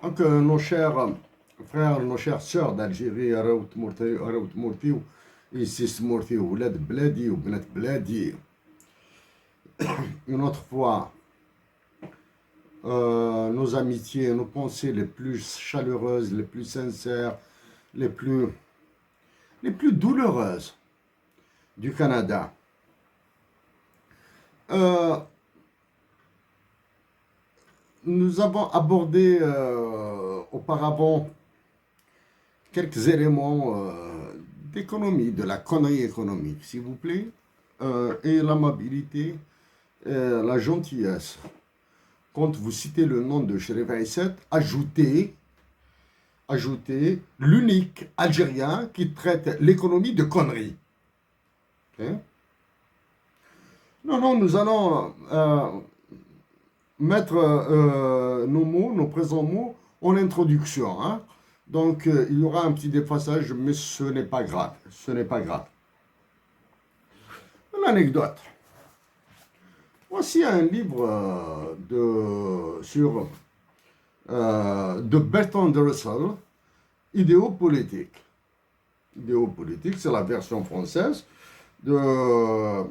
Donc, nos chers frères, nos chères sœurs d'Algérie, راهو تمورتيو ici تمورتيو ولاد بلادي وبنات بلادي. Une autre fois, nos amitiés, nos pensées les plus chaleureuses, les plus sincères, les plus, les plus douloureuses du Canada. Euh, Nous avons abordé auparavant quelques éléments d'économie, de la connerie économique, s'il vous plaît, et l'amabilité, la gentillesse. Quand vous citez le nom de Chérif Aïsset, ajoutez l'unique Algérien qui traite l'économie de connerie. Okay? Non, nous allons mettre nos mots, nos présents mots en introduction. Hein? Donc, il y aura un petit déphasage, mais ce n'est pas grave. Ce n'est pas grave. Une anecdote. Voici un livre de Bertrand Russell, Idéopolitique. Idéopolitique, c'est la version française de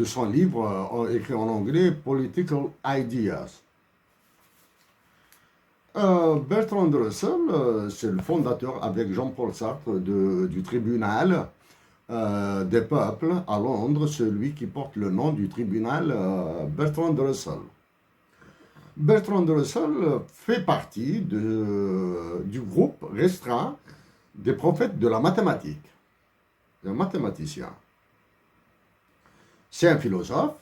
son livre écrit en anglais, Political Ideas. Bertrand Russell, c'est le fondateur avec Jean-Paul Sartre du tribunal des peuples à Londres, celui qui porte le nom du tribunal Bertrand Russell. Bertrand Russell fait partie du groupe restreint des prophètes de la mathématique, des mathématiciens. C'est un philosophe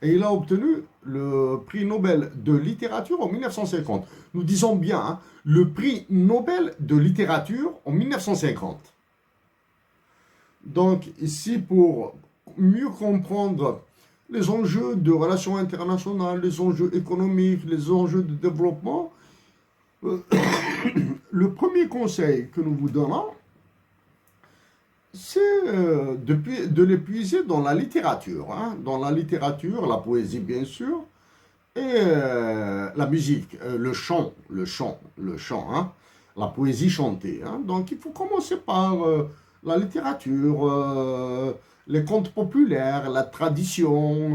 et il a obtenu le prix Nobel de littérature en 1950. Nous disons bien, hein, le prix Nobel de littérature en 1950. Donc ici, pour mieux comprendre les enjeux de relations internationales, les enjeux économiques, les enjeux de développement, le premier conseil que nous vous donnons, c'est de les puiser dans la littérature. Hein, dans la littérature, la poésie bien sûr, et la musique, le chant, hein, la poésie chantée. Hein. Donc il faut commencer par la littérature, les contes populaires, la tradition,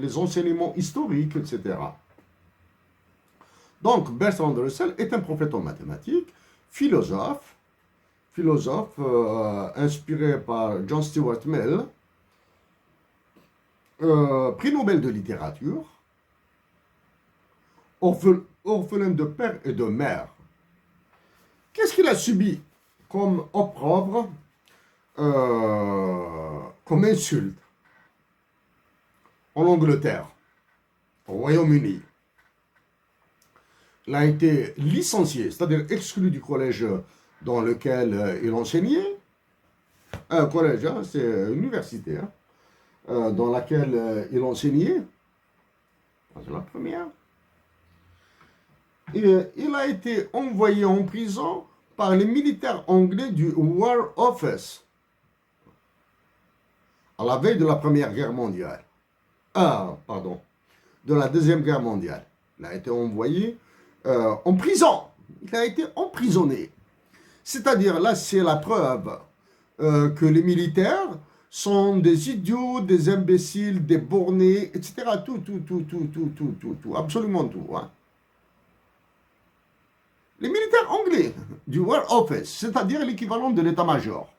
les enseignements historiques, etc. Donc Bertrand Russell est un prophète en mathématiques, philosophe inspiré par John Stuart Mill, prix Nobel de littérature, orphelin de père et de mère. Qu'est-ce qu'il a subi comme opprobre, comme insulte en Angleterre, au Royaume-Uni? Il a été licencié, c'est-à-dire exclu du collège dans lequel il enseignait. Un collège, hein, c'est une université, hein, dans laquelle il enseignait. C'est la première. Il a été envoyé en prison par les militaires anglais du War Office à la veille de la Première Guerre mondiale. De la Deuxième Guerre mondiale. Il a été envoyé en prison. Il a été emprisonné. C'est-à-dire, là, c'est la preuve que les militaires sont des idiots, des imbéciles, des bornés, etc. Tout, absolument tout. Hein. Les militaires anglais du War Office, c'est-à-dire l'équivalent de l'état-major,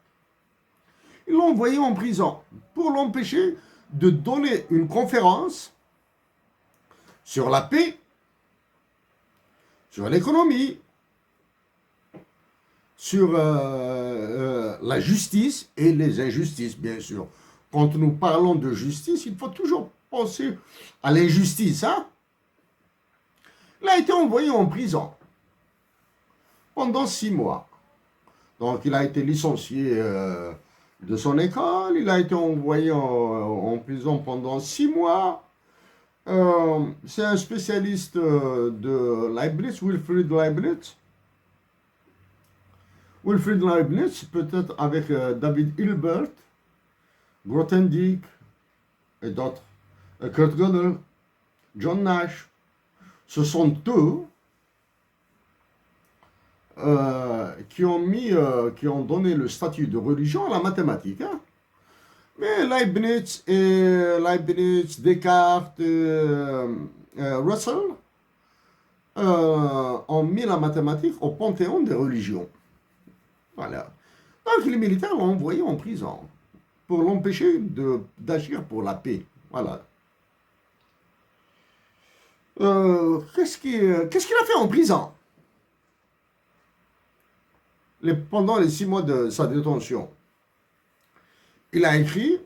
ils l'ont envoyé en prison pour l'empêcher de donner une conférence sur la paix, sur l'économie, sur la justice et les injustices, bien sûr. Quand nous parlons de justice, il faut toujours penser à l'injustice. Hein? Il a été envoyé en prison pendant 6 mois. Donc, il a été licencié de son école. Il a été envoyé en prison pendant 6 mois. C'est un spécialiste de Leibniz, Wilfried Leibniz. Wilfried Leibniz, peut-être avec David Hilbert, Grothendieck et d'autres, Kurt Gödel, John Nash, Ce sont eux qui ont donné le statut de religion à la mathématique. Hein. Mais Leibniz, Descartes, Russell ont mis la mathématique au panthéon des religions. Voilà. Donc les militaires l'ont envoyé en prison pour l'empêcher d'agir pour la paix. Voilà. Qu'est-ce qu'il a fait en prison pendant les 6 mois de sa détention? Il a écrit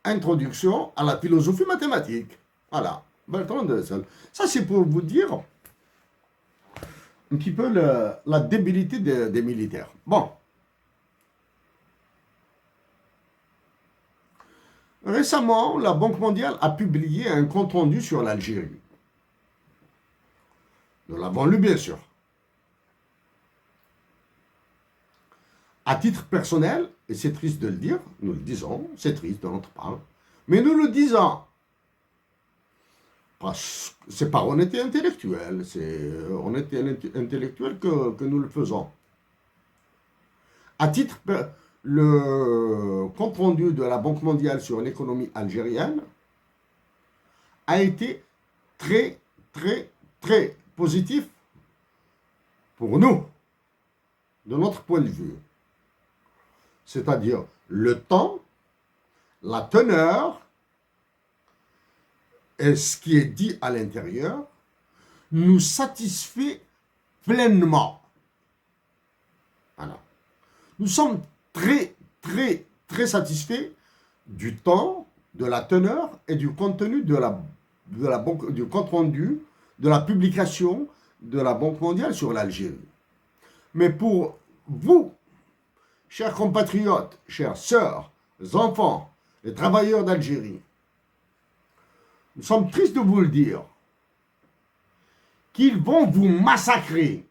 Introduction à la philosophie mathématique. Voilà. Bertrand de Russell. Ça, c'est pour vous dire un petit peu la débilité des militaires. Bon. Récemment, la Banque mondiale a publié un compte-rendu sur l'Algérie. Nous l'avons lu, bien sûr. À titre personnel, et c'est triste de le dire, nous le disons, c'est triste de notre part, mais nous le disons. C'est par honnêteté intellectuelle, c'est honnêteté intellectuelle que nous le faisons. À titre, le compte-rendu de la Banque mondiale sur l'économie algérienne a été très, très, très positif pour nous, de notre point de vue. C'est-à-dire le temps, la teneur et ce qui est dit à l'intérieur nous satisfait pleinement. Voilà. Nous sommes très, très, très satisfaits du temps, de la teneur et du contenu du compte rendu, de la publication de la Banque mondiale sur l'Algérie. Mais pour vous, chers compatriotes, chères sœurs, enfants, les travailleurs d'Algérie, nous sommes tristes de vous le dire, qu'ils vont vous massacrer.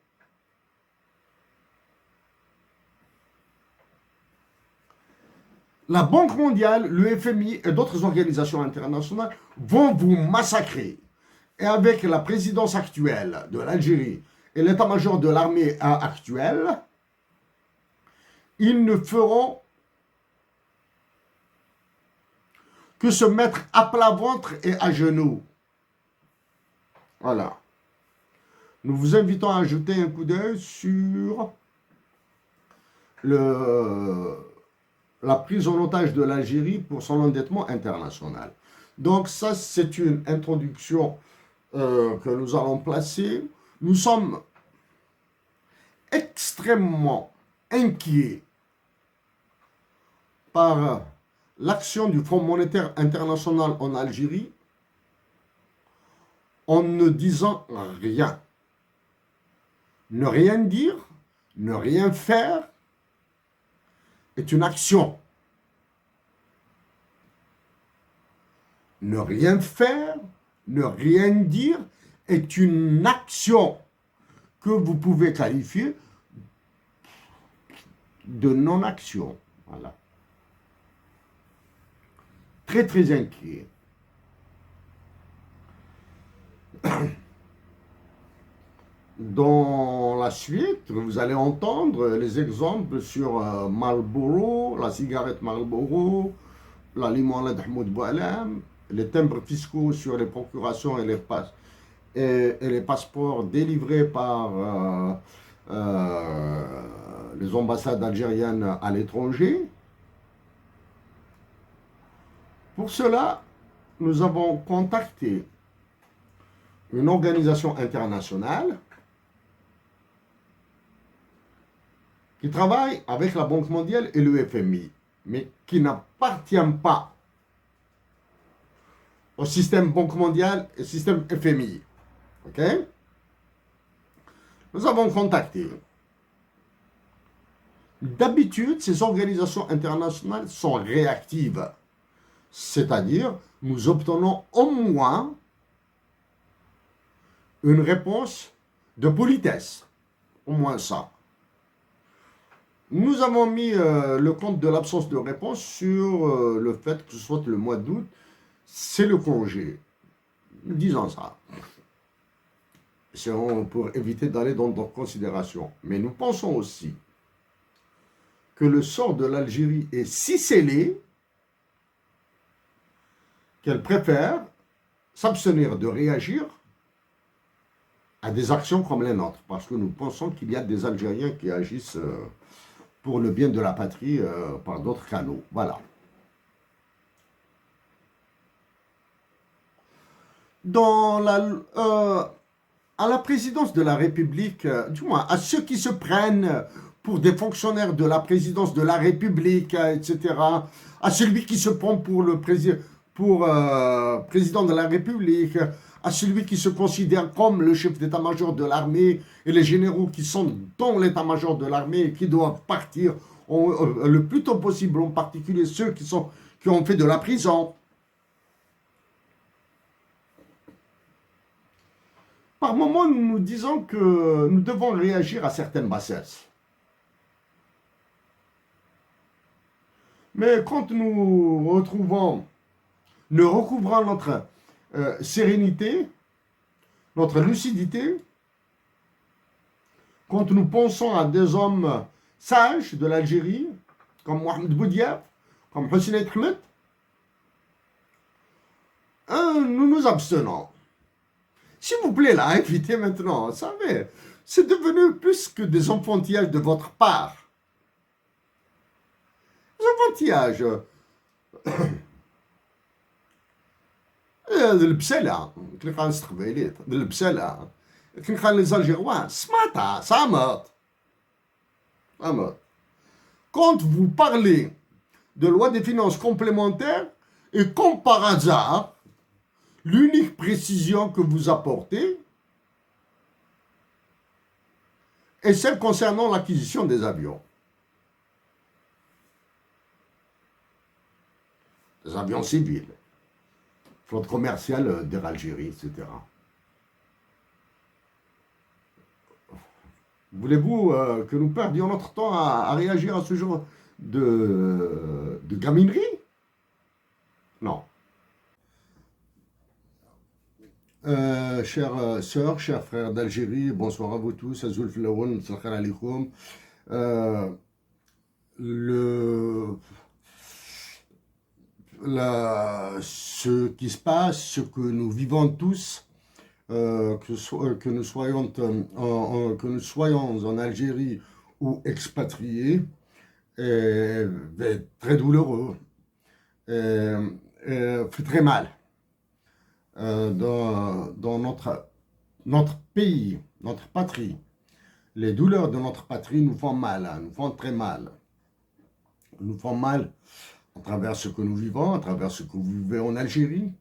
La Banque mondiale, le FMI et d'autres organisations internationales vont vous massacrer. Et avec la présidence actuelle de l'Algérie et l'état-major de l'armée actuelle, ils ne feront que se mettre à plat ventre et à genoux. Voilà. Nous vous invitons à jeter un coup d'œil sur la prise en otage de l'Algérie pour son endettement international. Donc ça, c'est une introduction que nous allons placer. Nous sommes extrêmement inquiets par l'action du Fonds monétaire international en Algérie en ne disant rien. Ne rien dire, ne rien faire est une action. Ne rien faire, ne rien dire est une action que vous pouvez qualifier de non-action. Voilà. Très, très inquiet. Dans la suite, vous allez entendre les exemples sur Marlboro, la cigarette Marlboro, la limonade Ahmed Boualam, les timbres fiscaux sur les procurations et les passeports délivrés par les ambassades algériennes à l'étranger. Pour cela, nous avons contacté une organisation internationale qui travaille avec la Banque mondiale et le FMI, mais qui n'appartient pas au système Banque mondiale et au système FMI. OK? Nous avons contacté. D'habitude, ces organisations internationales sont réactives. C'est-à-dire, nous obtenons au moins une réponse de politesse. Au moins ça. Nous avons mis le compte de l'absence de réponse sur le fait que ce soit le mois d'août, c'est le congé. Disons ça. pour éviter d'aller dans d'autres considérations. Mais nous pensons aussi que le sort de l'Algérie est si scellé qu'elle préfère s'abstenir de réagir à des actions comme les nôtres, parce que nous pensons qu'il y a des Algériens qui agissent pour le bien de la patrie par d'autres canaux. Voilà. À la présidence de la République, du moins à ceux qui se prennent pour des fonctionnaires de la présidence de la République, etc., à celui qui se prend pour le président de la République, à celui qui se considère comme le chef d'état-major de l'armée et les généraux qui sont dans l'état-major de l'armée et qui doivent partir le plus tôt possible, en particulier ceux qui ont fait de la prison. Par moments, nous nous disons que nous devons réagir à certaines bassesses. Mais quand nous recouvrons notre sérénité, notre lucidité, quand nous pensons à des hommes sages de l'Algérie, comme Mohamed Boudiaf, comme Hossein Ahmed, nous nous abstenons. S'il vous plaît, là, évitez maintenant, vous savez, c'est devenu plus que des enfantillages de votre part. Des enfantillages. البسالة كي كان استقباليت البسالة كي كان لي زالجيروان سماتا صامت. Quand vous parlez de loi des finances complémentaires et comme par hasard l'unique précision que vous apportez est celle concernant l'acquisition des avions. Des avions civils, flotte commerciale d'Air Algérie, etc. Voulez-vous que nous perdions notre temps à réagir à ce genre de gaminerie? Non. Chères sœurs, chers frères d'Algérie, bonsoir à vous tous. Azoul Filaoun, sakhar alikoum. Ce qui se passe, ce que nous vivons tous, que nous soyons en Algérie ou expatriés, est très douloureux, fait très mal. Dans notre pays, notre patrie. Les douleurs de notre patrie nous font mal, nous font très mal. Nous font mal à travers ce que nous vivons, à travers ce que vous vivez en Algérie,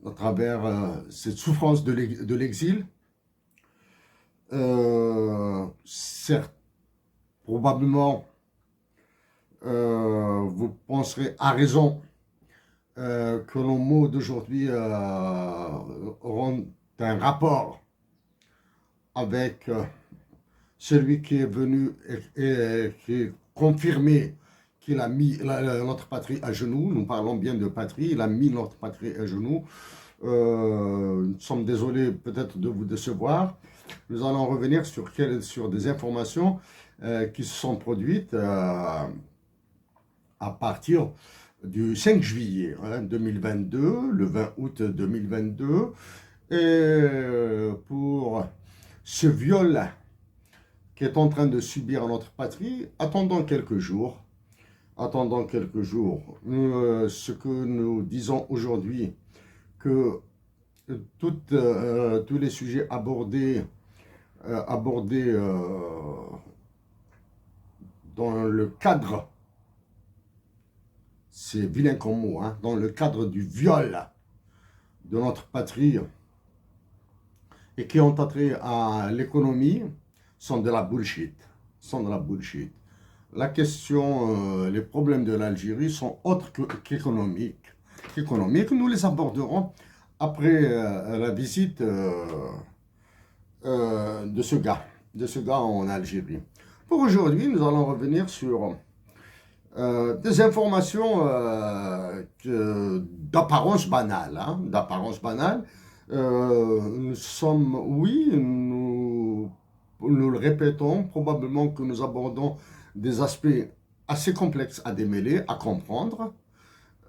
à travers cette souffrance de l'exil. Certes, probablement, vous penserez à raison que nos mots d'aujourd'hui auront un rapport avec celui qui est venu et qui est confirmé qu'il a mis notre patrie à genoux. Nous parlons bien de patrie, il a mis notre patrie à genoux. Nous sommes désolés peut-être de vous décevoir. Nous allons revenir sur des informations qui se sont produites à partir du 5 juillet 2022, le 20 août 2022, et pour ce viol qui est en train de subir notre patrie, attendons quelques jours. Ce que nous disons aujourd'hui, que tous les sujets abordés dans le cadre, c'est vilain comme mot, dans le cadre du viol de notre patrie et qui ont attrait à l'économie, sont de la bullshit. La question, les problèmes de l'Algérie sont autres qu'économiques. Nous les aborderons après la visite de ce gars en Algérie. Pour aujourd'hui, nous allons revenir sur des informations d'apparence banale, Nous sommes, oui, nous le répétons, probablement que nous abordons des aspects assez complexes à démêler, à comprendre,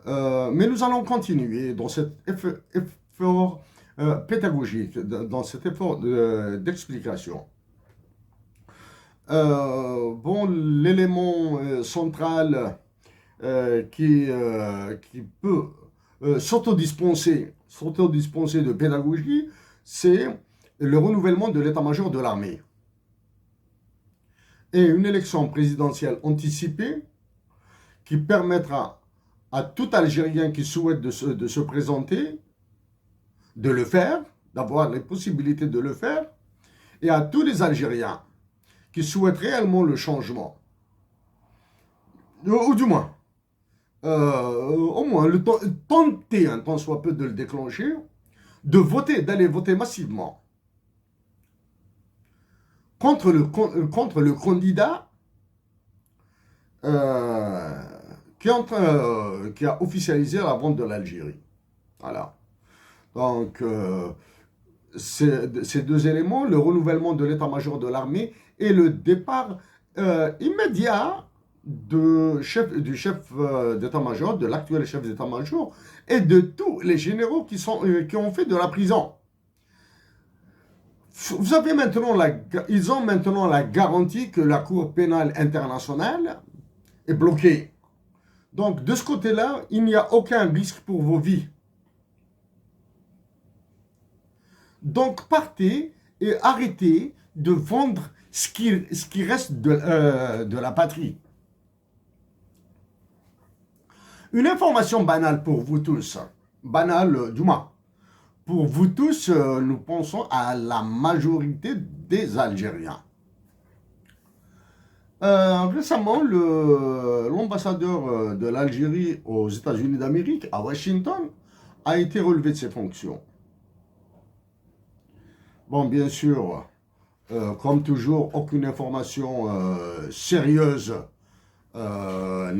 mais nous allons continuer dans cet effort pédagogique, dans cet effort d'explication. Bon, l'élément central qui peut s'autodispenser de pédagogie, c'est le renouvellement de l'état-major de l'armée. Et une élection présidentielle anticipée qui permettra à tout Algérien qui souhaite de se présenter, de le faire, d'avoir les possibilités de le faire, et à tous les Algériens qui souhaitent réellement le changement, ou du moins, au moins, tenter un tant soit peu de le déclencher, de voter, d'aller voter massivement contre le candidat qui a officialisé la vente de l'Algérie. Voilà. Donc, ces deux éléments, le renouvellement de l'état-major de l'armée et le départ immédiat du chef d'état-major, de l'actuel chef d'état-major, et de tous les généraux qui ont fait de la prison. Vous avez ils ont maintenant la garantie que la Cour pénale internationale est bloquée. Donc, de ce côté-là, il n'y a aucun risque pour vos vies. Donc, partez et arrêtez de vendre ce qui reste de la patrie. Une information banale pour vous tous, banale du moins. Pour vous tous, nous pensons à la majorité des Algériens. Récemment, l'ambassadeur de l'Algérie aux États-Unis d'Amérique, à Washington, a été relevé de ses fonctions. Bon, bien sûr, comme toujours, aucune information sérieuse n'a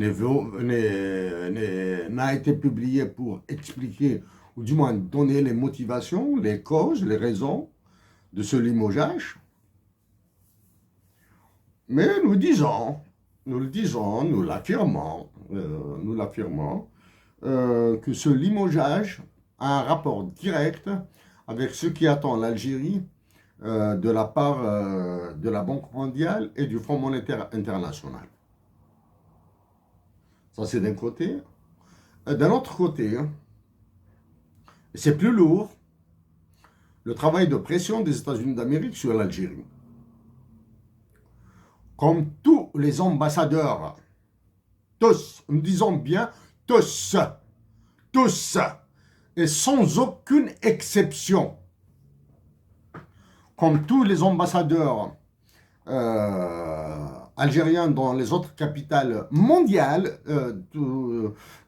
été publiée pour expliquer, ou du moins donner les motivations, les causes, les raisons de ce limogeage. Mais nous l'affirmons, que ce limogeage a un rapport direct avec ce qui attend l'Algérie de la part de la Banque mondiale et du Fonds monétaire international. Ça, c'est d'un côté. D'un autre côté, c'est plus lourd, le travail de pression des États-Unis d'Amérique sur l'Algérie. Comme tous les ambassadeurs, tous, nous disons bien tous, et sans aucune exception, comme tous les ambassadeurs algériens dans les autres capitales mondiales,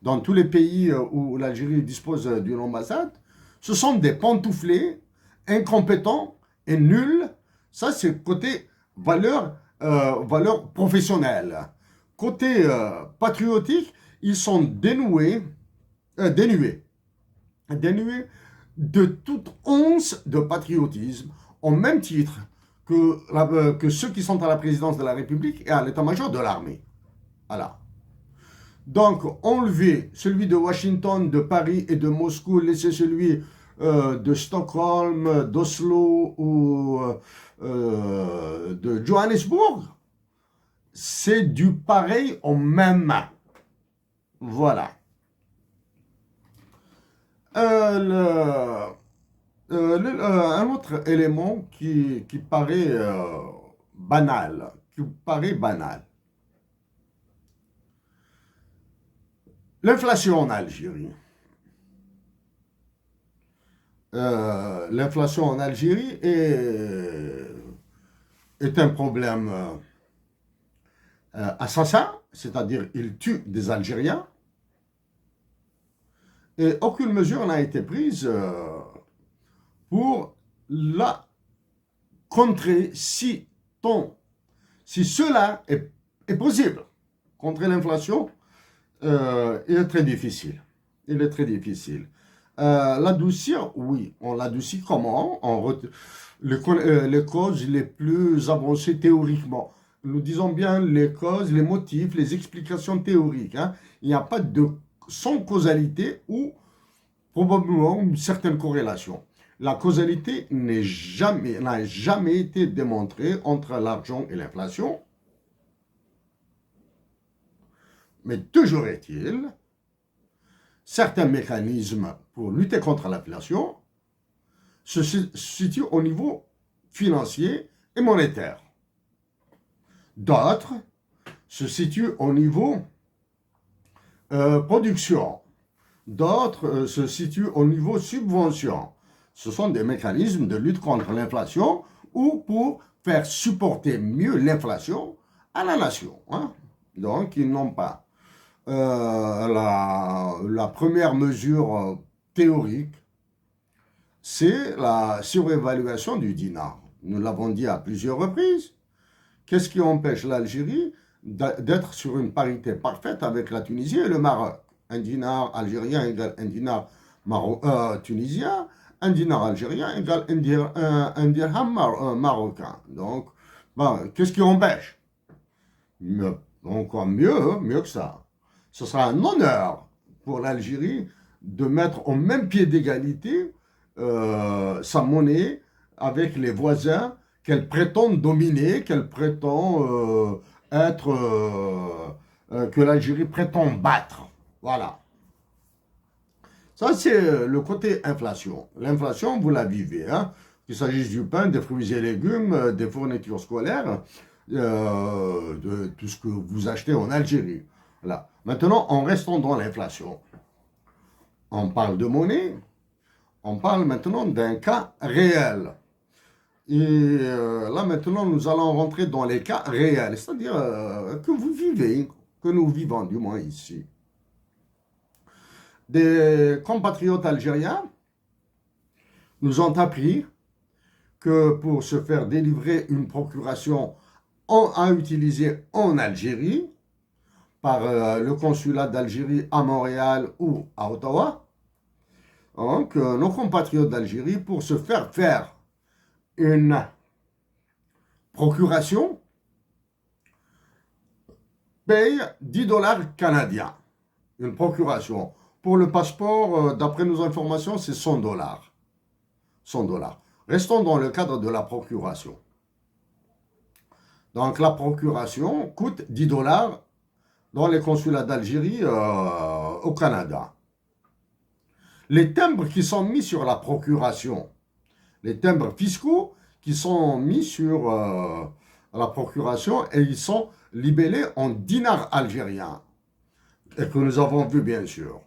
dans tous les pays où l'Algérie dispose d'une ambassade, ce sont des pantouflés, incompétents et nuls. Ça, c'est côté valeur professionnelle. Côté patriotique, ils sont dénués de toute once de patriotisme, au même titre que ceux qui sont à la présidence de la République et à l'état-major de l'armée. Voilà. Donc, enlever celui de Washington, de Paris et de Moscou, laisser celui de Stockholm, d'Oslo ou de Johannesburg, c'est du pareil au même. Voilà. Un autre élément qui paraît banal, l'inflation en Algérie. L'inflation en Algérie est un problème assassin, c'est-à-dire il tue des Algériens, et aucune mesure n'a été prise pour la contrer si cela est possible. Contrer l'inflation, il est très difficile. L'adoucir, oui. On l'adoucit comment? Les causes les plus avancées théoriquement. Nous disons bien les causes, les motifs, les explications théoriques, hein. Il n'y a pas de sans causalité ou probablement une certaine corrélation. La causalité n'a jamais été démontrée entre l'argent et l'inflation, mais toujours est-il, certains mécanismes pour lutter contre l'inflation se situent au niveau financier et monétaire. D'autres se situent au niveau production. D'autres se situent au niveau subvention. Ce sont des mécanismes de lutte contre l'inflation ou pour faire supporter mieux l'inflation à la nation, hein. Donc, ils n'ont pas la première mesure théorique, c'est la surévaluation du dinar. Nous l'avons dit à plusieurs reprises. Qu'est-ce qui empêche l'Algérie d'être sur une parité parfaite avec la Tunisie et le Maroc? Un dinar algérien égale un dinar tunisien, un dinar algérien égale un dirham marocain. Donc, qu'est-ce qui empêche? Encore mieux que ça. Ce sera un honneur pour l'Algérie de mettre au même pied d'égalité sa monnaie avec les voisins qu'elle prétend dominer, qu'elle prétend que l'Algérie prétend battre. Voilà. Ça, c'est le côté inflation. L'inflation, vous la vivez, hein. Qu'il s'agisse du pain, des fruits et légumes, des fournitures scolaires, de tout ce que vous achetez en Algérie. Voilà. Maintenant, en restant dans l'inflation, on parle de monnaie, on parle maintenant d'un cas réel. Et là, maintenant, nous allons rentrer dans les cas réels, c'est-à-dire que vous vivez, que nous vivons, du moins ici. Des compatriotes algériens nous ont appris que pour se faire délivrer une procuration à utiliser en Algérie, par le consulat d'Algérie à Montréal ou à Ottawa, donc nos compatriotes d'Algérie, pour se faire une procuration, payent 10 dollars canadiens. Une procuration. Pour le passeport, d'après nos informations, c'est 100 dollars. 100 dollars. Restons dans le cadre de la procuration. Donc la procuration coûte 10 dollars dans les consulats d'Algérie au Canada. Les timbres qui sont mis sur la procuration, les timbres fiscaux qui sont mis sur la procuration, et ils sont libellés en dinars algériens, et que nous avons vu bien sûr.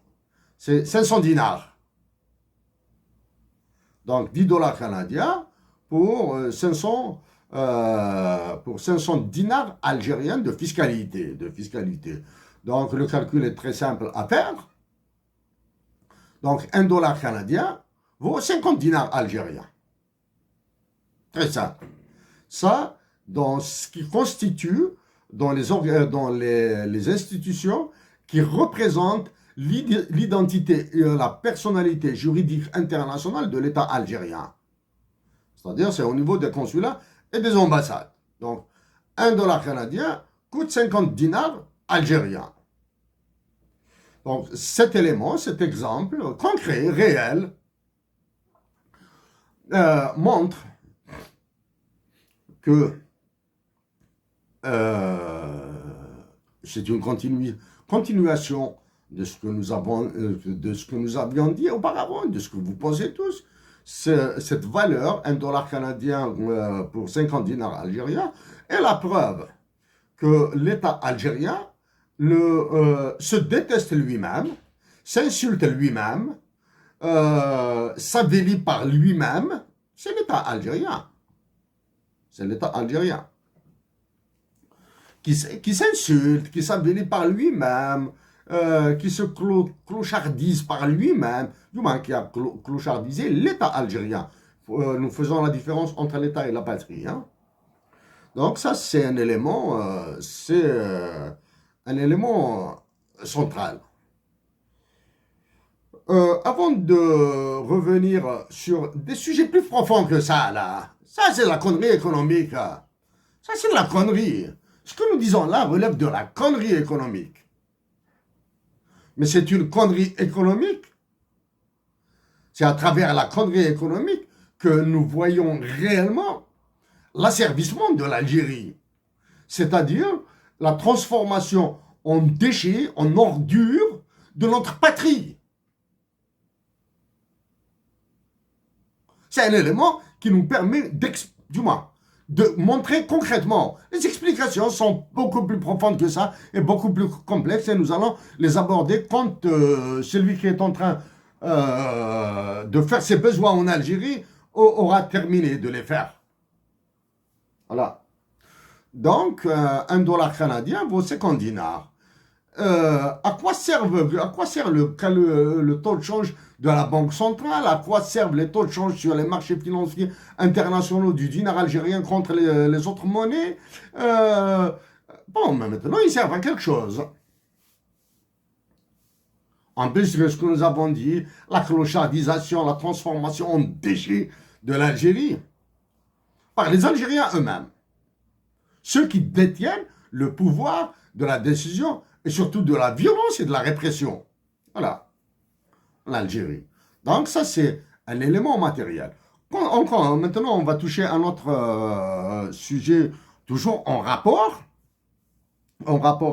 C'est 500 dinars. Donc 10 dollars canadiens pour 500 dinars algériens de fiscalité. Donc le calcul est très simple à faire. Donc 1 dollar canadien vaut 50 dinars algériens. Très simple. Ça, dans ce qui constitue, dans les institutions qui représentent l'identité et la personnalité juridique internationale de l'État algérien. C'est-à-dire, c'est au niveau des consulats et des ambassades. Donc, 1 dollar canadien coûte 50 dinars algériens. Donc, cet élément, cet exemple concret, réel, montre que c'est une continuation de ce que nous avions dit auparavant, de ce que vous pensez tous. Cette valeur, 1 dollar canadien pour 50 dinars algériens, est la preuve que l'État algérien se déteste lui-même, s'insulte lui-même, s'avélit par lui-même. C'est l'État algérien. C'est l'État algérien qui s'insulte, qui s'avélit par lui-même, qui se clochardise par lui-même, du moins qui a clochardisé l'État algérien. Nous faisons la différence entre l'État et la patrie, hein. Donc ça, c'est un élément, central. Avant de revenir sur des sujets plus profonds que ça, là, ça c'est la connerie économique. Ça c'est de la connerie. Ce que nous disons là relève de la connerie économique. Mais c'est une connerie économique. C'est à travers la connerie économique que nous voyons réellement l'asservissement de l'Algérie. C'est-à-dire la transformation en déchets, en ordures de notre patrie. C'est un élément qui nous permet de montrer concrètement. Les explications sont beaucoup plus profondes que ça et beaucoup plus complexes et nous allons les aborder quand celui qui est en train de faire ses besoins en Algérie aura terminé de les faire. Voilà. Donc, $1 canadien vaut 50 dinars. À quoi sert le taux de change de la Banque centrale? À quoi servent les taux de change sur les marchés financiers internationaux du dinar algérien contre les autres monnaies? Bon, mais maintenant, ils servent à quelque chose. En plus de ce que nous avons dit, la clochardisation, la transformation en déchets de l'Algérie par les Algériens eux-mêmes. Ceux qui détiennent le pouvoir de la décision et surtout de la violence et de la répression. Voilà, l'Algérie. Donc ça, c'est un élément matériel. Maintenant, on va toucher un autre sujet, toujours en rapport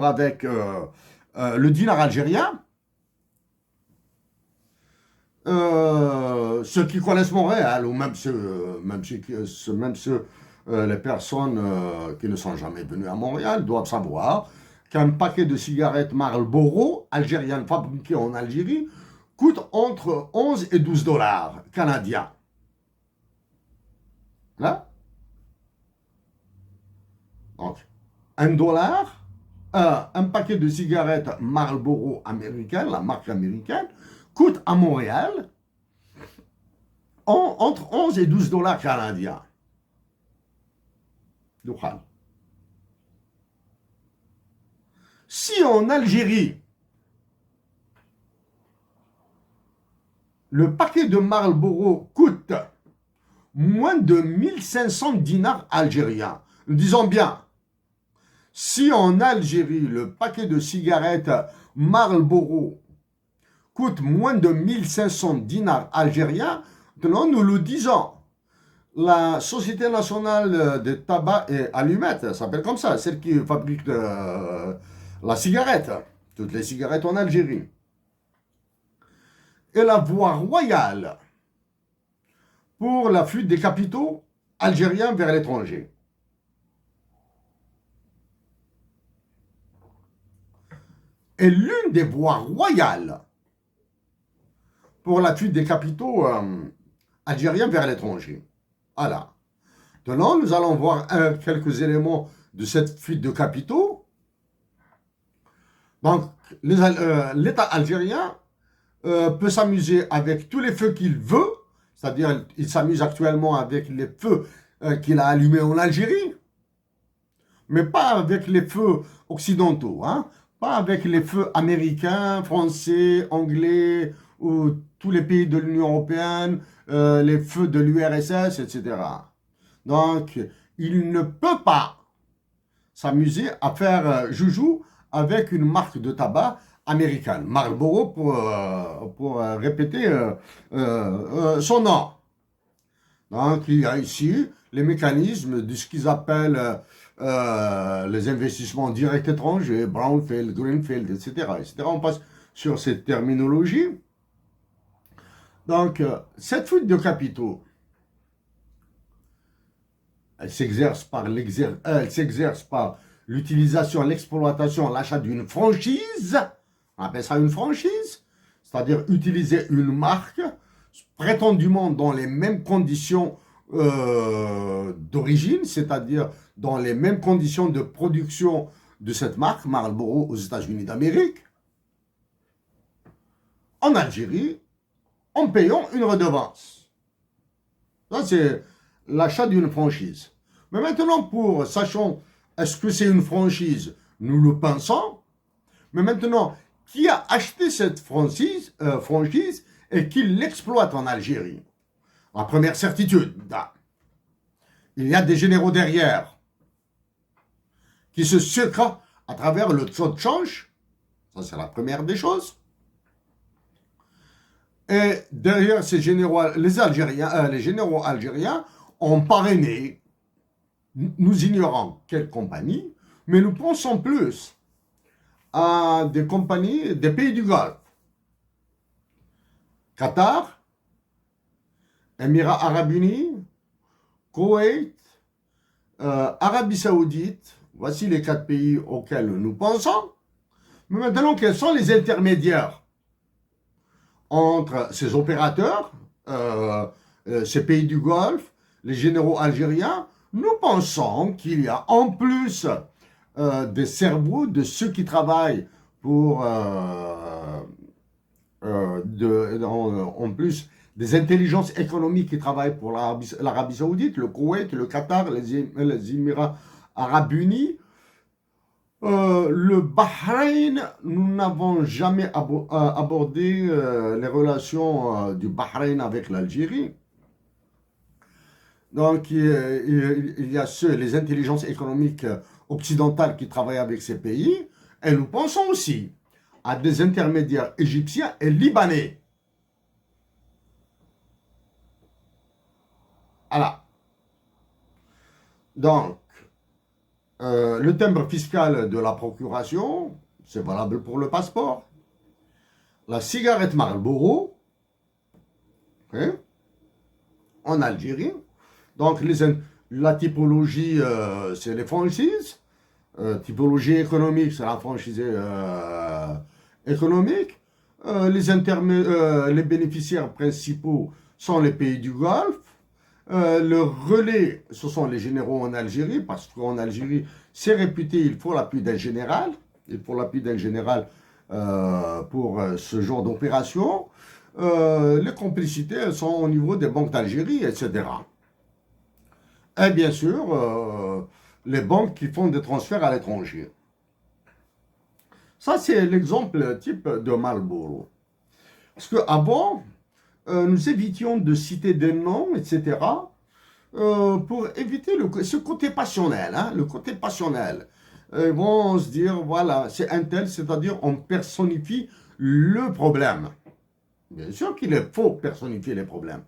avec le dinar algérien. Ceux qui connaissent Montréal, ou même les personnes qui ne sont jamais venues à Montréal, doivent savoir qu'un paquet de cigarettes Marlboro algériennes fabriquées en Algérie coûte entre 11 et 12 dollars canadiens. Là? Donc, un paquet de cigarettes Marlboro américaines, la marque américaine, coûte à Montréal entre 11 et 12 dollars canadiens. Si en Algérie, le paquet de Marlboro coûte moins de 1500 dinars algériens, nous disons bien, si en Algérie, le paquet de cigarettes Marlboro coûte moins de 1500 dinars algériens, nous le disons. La Société nationale de tabac et allumettes, ça s'appelle comme ça, celle qui fabrique la cigarette, toutes les cigarettes en Algérie. Et la voie royale pour la fuite des capitaux algériens vers l'étranger. Et l'une des voies royales pour la fuite des capitaux algériens vers l'étranger. Voilà. Maintenant, nous allons voir quelques éléments de cette fuite de capitaux. Donc, l'État algérien peut s'amuser avec tous les feux qu'il veut, c'est-à-dire il s'amuse actuellement avec les feux qu'il a allumés en Algérie, mais pas avec les feux occidentaux, hein? Pas avec les feux américains, français, anglais, ou tous les pays de l'Union européenne, les feux de l'URSS, etc. Donc, il ne peut pas s'amuser à faire joujou avec une marque de tabac américaine, Marlboro pour répéter son nom. Donc, il y a ici les mécanismes de ce qu'ils appellent les investissements directs étrangers, brownfield, greenfield, etc., etc. On passe sur cette terminologie. Donc, cette fuite de capitaux, elle s'exerce par l'utilisation, l'exploitation, l'achat d'une franchise. On appelle ça une franchise, c'est-à-dire utiliser une marque prétendument dans les mêmes conditions d'origine, c'est-à-dire dans les mêmes conditions de production de cette marque, Marlboro aux États-Unis d'Amérique, en Algérie, en payant une redevance. Ça, c'est l'achat d'une franchise. Mais maintenant, sachons, est-ce que c'est une franchise? Nous le pensons. Mais maintenant, qui a acheté cette franchise et qu'ils l'exploitent en Algérie. La première certitude, il y a des généraux derrière qui se sucrent à travers le taux de change. Ça, c'est la première des choses. Et derrière ces généraux, les généraux algériens ont parrainé, nous ignorons quelle compagnie, mais nous pensons plus à des compagnies des pays du Golfe. Qatar, Émirats Arabes Unis, Koweït, Arabie Saoudite. Voici les 4 pays auxquels nous pensons. Mais maintenant, quels sont les intermédiaires entre ces opérateurs, ces pays du Golfe, les généraux algériens? Nous pensons qu'il y a en plus des cerveaux de ceux qui travaillent pour, en plus des intelligences économiques qui travaillent pour l'Arabie Saoudite, le Koweït, le Qatar, les Émirats Arabes Unis. Le Bahreïn, nous n'avons jamais abordé les relations du Bahreïn avec l'Algérie. Donc, il y a les intelligences économiques occidentales qui travaillent avec ces pays. Et nous pensons aussi à des intermédiaires égyptiens et libanais. Voilà. Donc, le timbre fiscal de la procuration, c'est valable pour le passeport. La cigarette Marlboro, hein, en Algérie. Donc, la typologie, c'est les franchises. Typologie économique, c'est la franchise économique. Les bénéficiaires principaux sont les pays du Golfe. Le relais, ce sont les généraux en Algérie, parce qu'en Algérie, c'est réputé, il faut l'appui d'un général. Il faut l'appui d'un général pour ce genre d'opération. Les complicités, elles sont au niveau des banques d'Algérie, etc. Et bien sûr, les banques qui font des transferts à l'étranger. Ça, c'est l'exemple type de Marlboro. Parce qu'avant, nous évitions de citer des noms, etc., pour éviter ce côté passionnel. Hein, le côté passionnel. Ils vont se dire, voilà, c'est un tel, c'est-à-dire on personnifie le problème. Bien sûr qu'il faut personnifier les problèmes.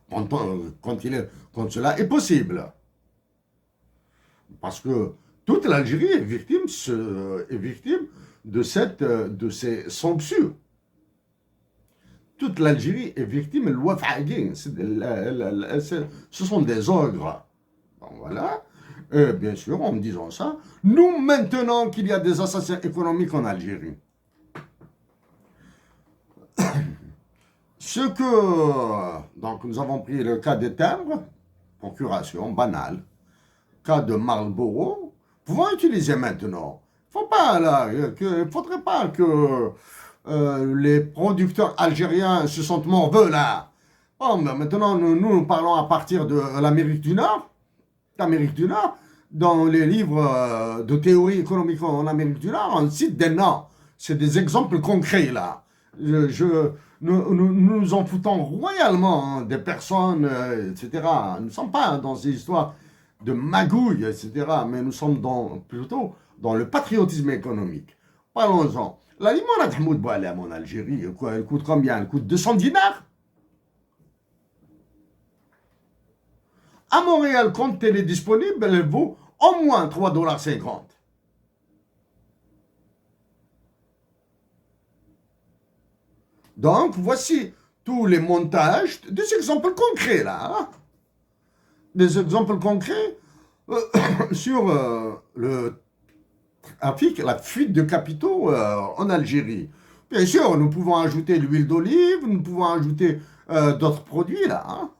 Quand cela est possible. Parce que toute l'Algérie est victime de ces sanctions. Toute l'Algérie est victime de l'ouafagin. Ce sont des ogres. Donc voilà. Et bien sûr, en me disant ça, nous maintenant qu'il y a des assassins économiques en Algérie. Donc nous avons pris le cas des timbres, procuration banale, cas de Marlboro, pouvons utiliser maintenant. Il ne faudrait pas que les producteurs algériens se sentent morveux là. Bon, ben maintenant, nous parlons à partir de l'Amérique du Nord. L'Amérique du Nord, dans les livres de théorie économique en Amérique du Nord, on cite des noms. C'est des exemples concrets là. Nous en foutons royalement hein, des personnes, etc. Nous ne sommes pas dans ces histoires de magouilles, etc. Mais nous sommes plutôt dans le patriotisme économique. Parlons-en. La limonade Hamoud Boualem en Algérie, elle coûte combien? Elle coûte 200 dinars. À Montréal, quand elle est disponible, elle vaut au moins 3,50 $. Donc, voici tous les montages, des exemples concrets là. Hein? Des exemples concrets sur le trafic, la fuite de capitaux en Algérie. Bien sûr, nous pouvons ajouter l'huile d'olive, nous pouvons ajouter d'autres produits là. Hein?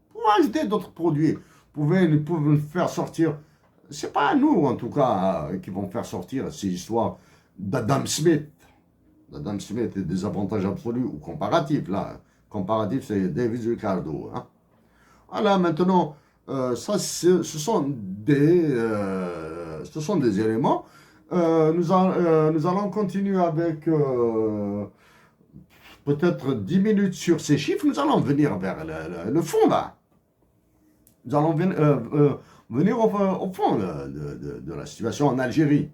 Nous pouvons ajouter d'autres produits. Nous pouvons faire sortir, c'est pas nous en tout cas qui vont faire sortir ces histoires d'Adam Smith. Adam Smith et des avantages absolus ou comparatifs. Là. Comparatif, c'est David Ricardo. Hein. Voilà, maintenant, ce sont des éléments. Nous allons continuer avec peut-être 10 minutes sur ces chiffres, nous allons venir vers le fond là. Nous allons venir au fond de la situation en Algérie.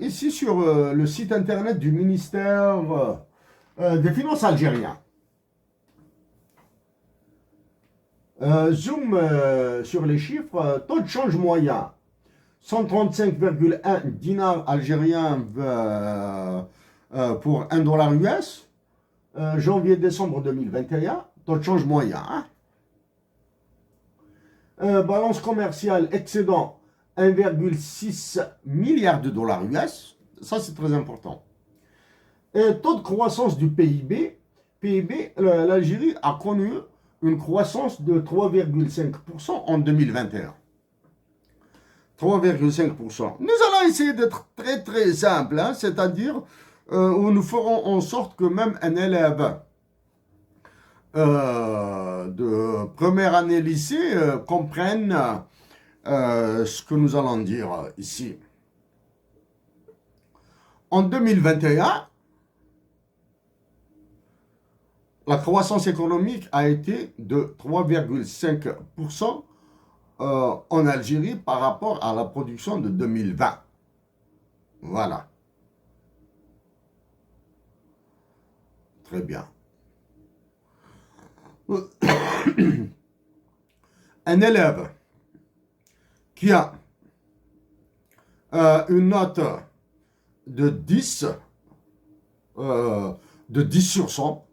Ici sur le site internet du ministère des Finances algérien. Zoom sur les chiffres, taux de change moyen, 135,1 dinars algériens pour 1 dollar US, janvier-décembre 2021, taux de change moyen. Hein? Balance commerciale excédent 1,6 milliard de dollars US, ça c'est très important. Et taux de croissance du PIB, l'Algérie a connu une croissance de 3,5% en 2021. 3,5%. Nous allons essayer d'être très très simple, hein, c'est-à-dire où nous ferons en sorte que même un élève de première année lycée comprenne ce que nous allons dire ici. En 2021, la croissance économique a été de 3,5% en Algérie par rapport à la production de 2020. Voilà. Très bien. Un élève qui a une note de 10 sur 100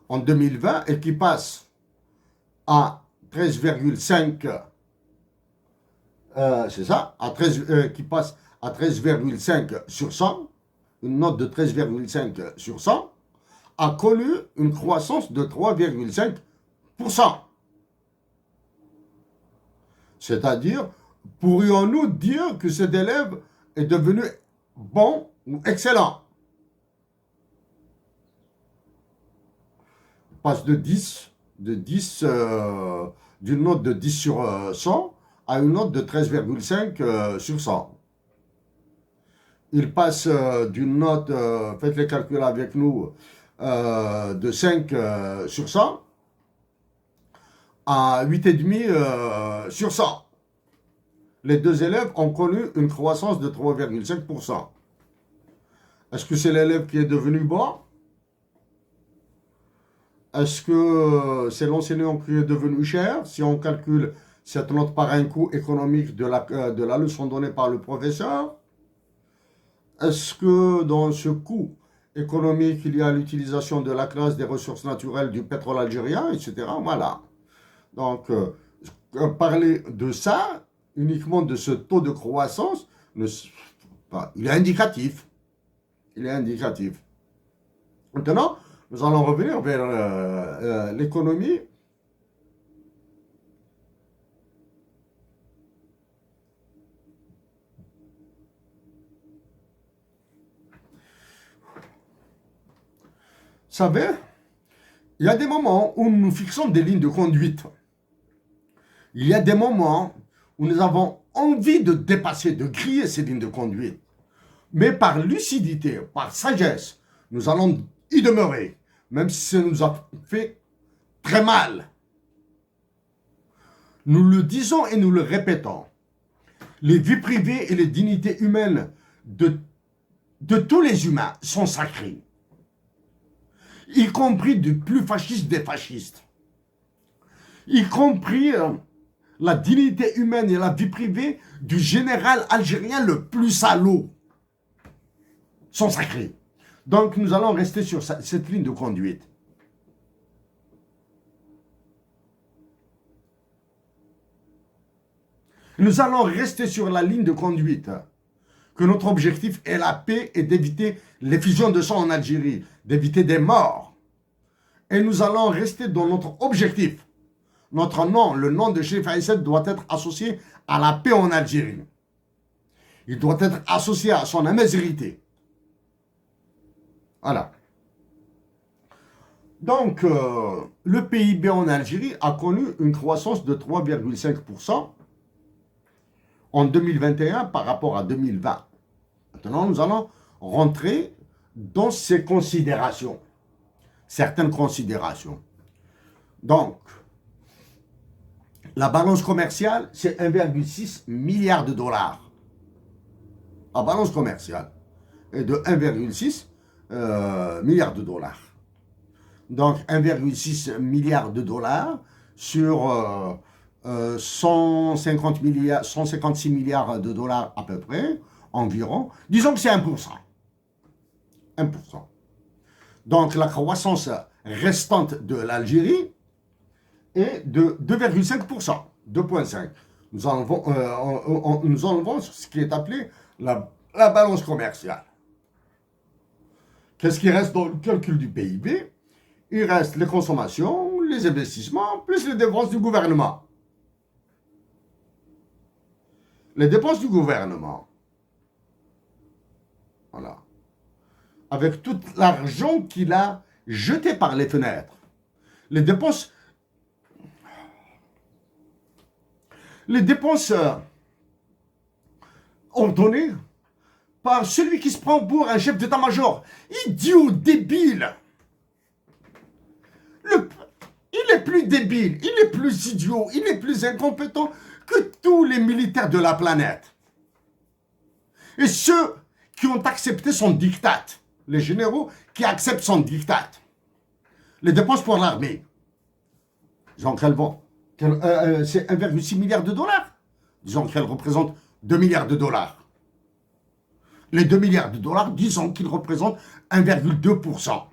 en 2020 et qui passe à 13,5, c'est ça, qui passe à 13,5 sur 100, une note de 13,5 sur 100, a connu une croissance de 3,5%. C'est-à-dire, pourrions-nous dire que cet élève est devenu bon ou excellent? Il passe d'une note de 10 sur 100 à une note de 13,5 sur 100. Il passe d'une note, faites les calculs avec nous, de 5 sur 100 à 8,5 sur 100. Les deux élèves ont connu une croissance de 3,5%. Est-ce que c'est l'élève qui est devenu bon? Est-ce que c'est l'enseignant qui est devenu cher? Si on calcule cette note par un coût économique de la leçon donnée par le professeur, est-ce que dans ce coût économique, il y a l'utilisation de la classe des ressources naturelles du pétrole algérien, etc. Voilà. Donc, parler de ça, uniquement de ce taux de croissance, il est indicatif. Il est indicatif. Maintenant, nous allons revenir vers l'économie. Vous savez, il y a des moments où nous fixons des lignes de conduite. Il y a des moments où nous avons envie de dépasser, de griller ces lignes de conduite. Mais par lucidité, par sagesse, nous allons y demeurer, même si ça nous a fait très mal. Nous le disons et nous le répétons. Les vies privées et les dignités humaines de tous les humains sont sacrées, y compris du plus fasciste des fascistes, y compris la dignité humaine et la vie privée du général algérien le plus salaud, sont sacrés. Donc nous allons rester sur cette ligne de conduite. Nous allons rester sur la ligne de conduite. Que notre objectif est la paix et d'éviter l'effusion de sang en Algérie, d'éviter des morts. Et nous allons rester dans notre objectif. Notre nom, le nom de Chérif Aïssed doit être associé à la paix en Algérie. Il doit être associé à son amazérité. Voilà. Donc, le PIB en Algérie a connu une croissance de 3,5% en 2021 par rapport à 2020. Maintenant, nous allons rentrer dans ces considérations, certaines considérations. Donc, la balance commerciale, c'est 1,6 milliard de dollars. La balance commerciale est de 1,6 milliard de dollars. Donc, 1,6 milliard de dollars sur 156 milliards de dollars à peu près, environ. Disons que c'est 1%. 1%. Donc, la croissance restante de l'Algérie est de 2,5%, 2,5%. Nous enlevons ce qui est appelé la balance commerciale. Qu'est-ce qui reste dans le calcul du PIB? Il reste les consommations, les investissements, plus les dépenses du gouvernement. Les dépenses du gouvernement. Voilà. Avec tout l'argent qu'il a jeté par les fenêtres. Les dépenses ordonnées par celui qui se prend pour un chef d'état-major. Idiot, débile. Il est plus débile, il est plus idiot, il est plus incompétent que tous les militaires de la planète. Et ceux qui ont accepté son diktat, les généraux qui acceptent son diktat, les dépenses pour l'armée, disons qu'elles vont, c'est 1,6 milliard de dollars, disons qu'elles représentent 2 milliards de dollars. Les 2 milliards de dollars, disons qu'ils représentent 1,2%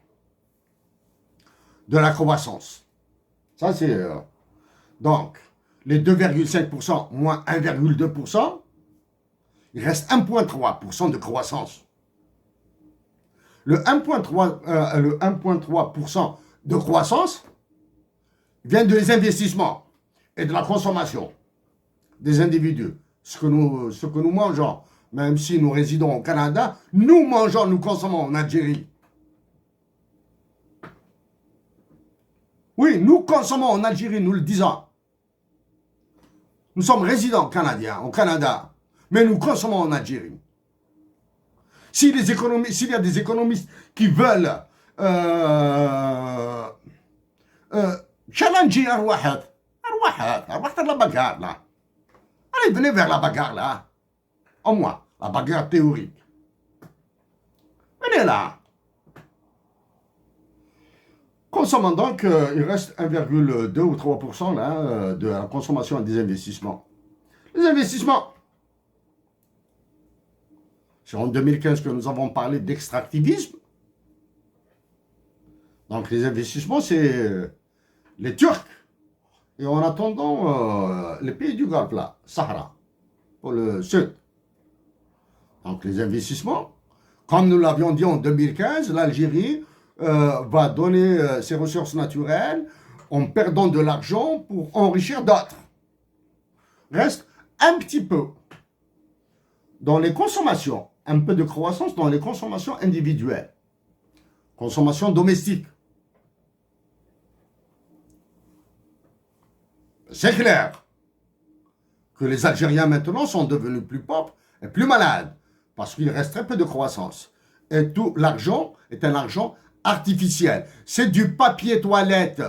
de la croissance. Ça, c'est... donc, les 2,5% moins 1,2%, il reste 1,3% de croissance. Le 1,3% de croissance vient des investissements et de la consommation des individus. Ce que nous mangeons, même si nous résidons au Canada, nous mangeons, nous consommons en Algérie. Oui, nous consommons en Algérie, nous le disons. Nous sommes résidents canadiens, au Canada, mais nous consommons en Algérie. S'il y a des économistes qui veulent challenger Arwahat la bagarre là. Allez, venez vers la bagarre là. Au moins, la bagarre théorique. Venez là. Consommant donc, il reste 1,2 ou 3% là, de la consommation et des investissements. Les investissements. C'est en 2015 que nous avons parlé d'extractivisme. Donc les investissements, c'est les Turcs. Et en attendant, les pays du Golfe là, Sahara, pour le sud. Donc les investissements, comme nous l'avions dit en 2015, l'Algérie va donner ses ressources naturelles en perdant de l'argent pour enrichir d'autres. Reste un petit peu dans les consommations, un peu de croissance dans les consommations individuelles, consommation domestique. C'est clair que les Algériens maintenant sont devenus plus pauvres et plus malades parce qu'il reste très peu de croissance. Et tout l'argent est un argent artificiel. C'est du papier toilette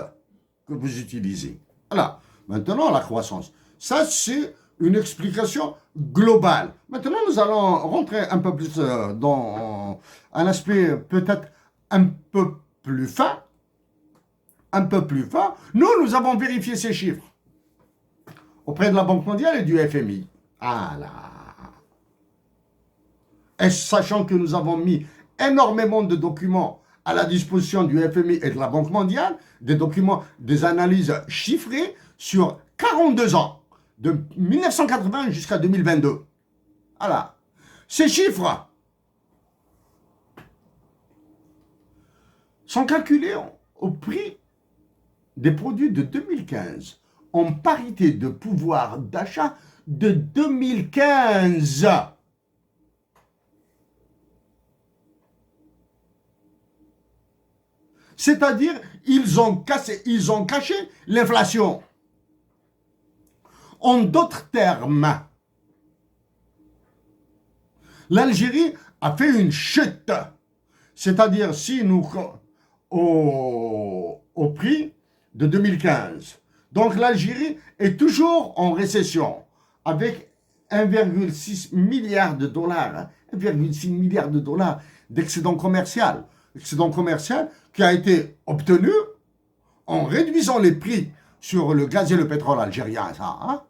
que vous utilisez. Voilà. Maintenant, la croissance. Ça, c'est une explication globale. Maintenant, nous allons rentrer un peu plus dans un aspect peut-être un peu plus fin. Un peu plus fin. Nous avons vérifié ces chiffres auprès de la Banque mondiale et du FMI. Ah là. Et sachant que nous avons mis énormément de documents à la disposition du FMI et de la Banque mondiale, des documents, des analyses chiffrées sur 42 ans, de 1980 jusqu'à 2022. Voilà. Ces chiffres sont calculés au prix des produits de 2015, en parité de pouvoir d'achat de 2015. C'est-à-dire, ils ont caché l'inflation. En d'autres termes, l'Algérie a fait une chute C'est-à-dire, si nous, au prix de 2015. Donc l'Algérie est toujours en récession, avec 1,6 milliard de dollars, hein, 1,6 milliard de dollars d'excédent commercial. Excédent commercial qui a été obtenu en réduisant les prix sur le gaz et le pétrole algérien, ça. Hein?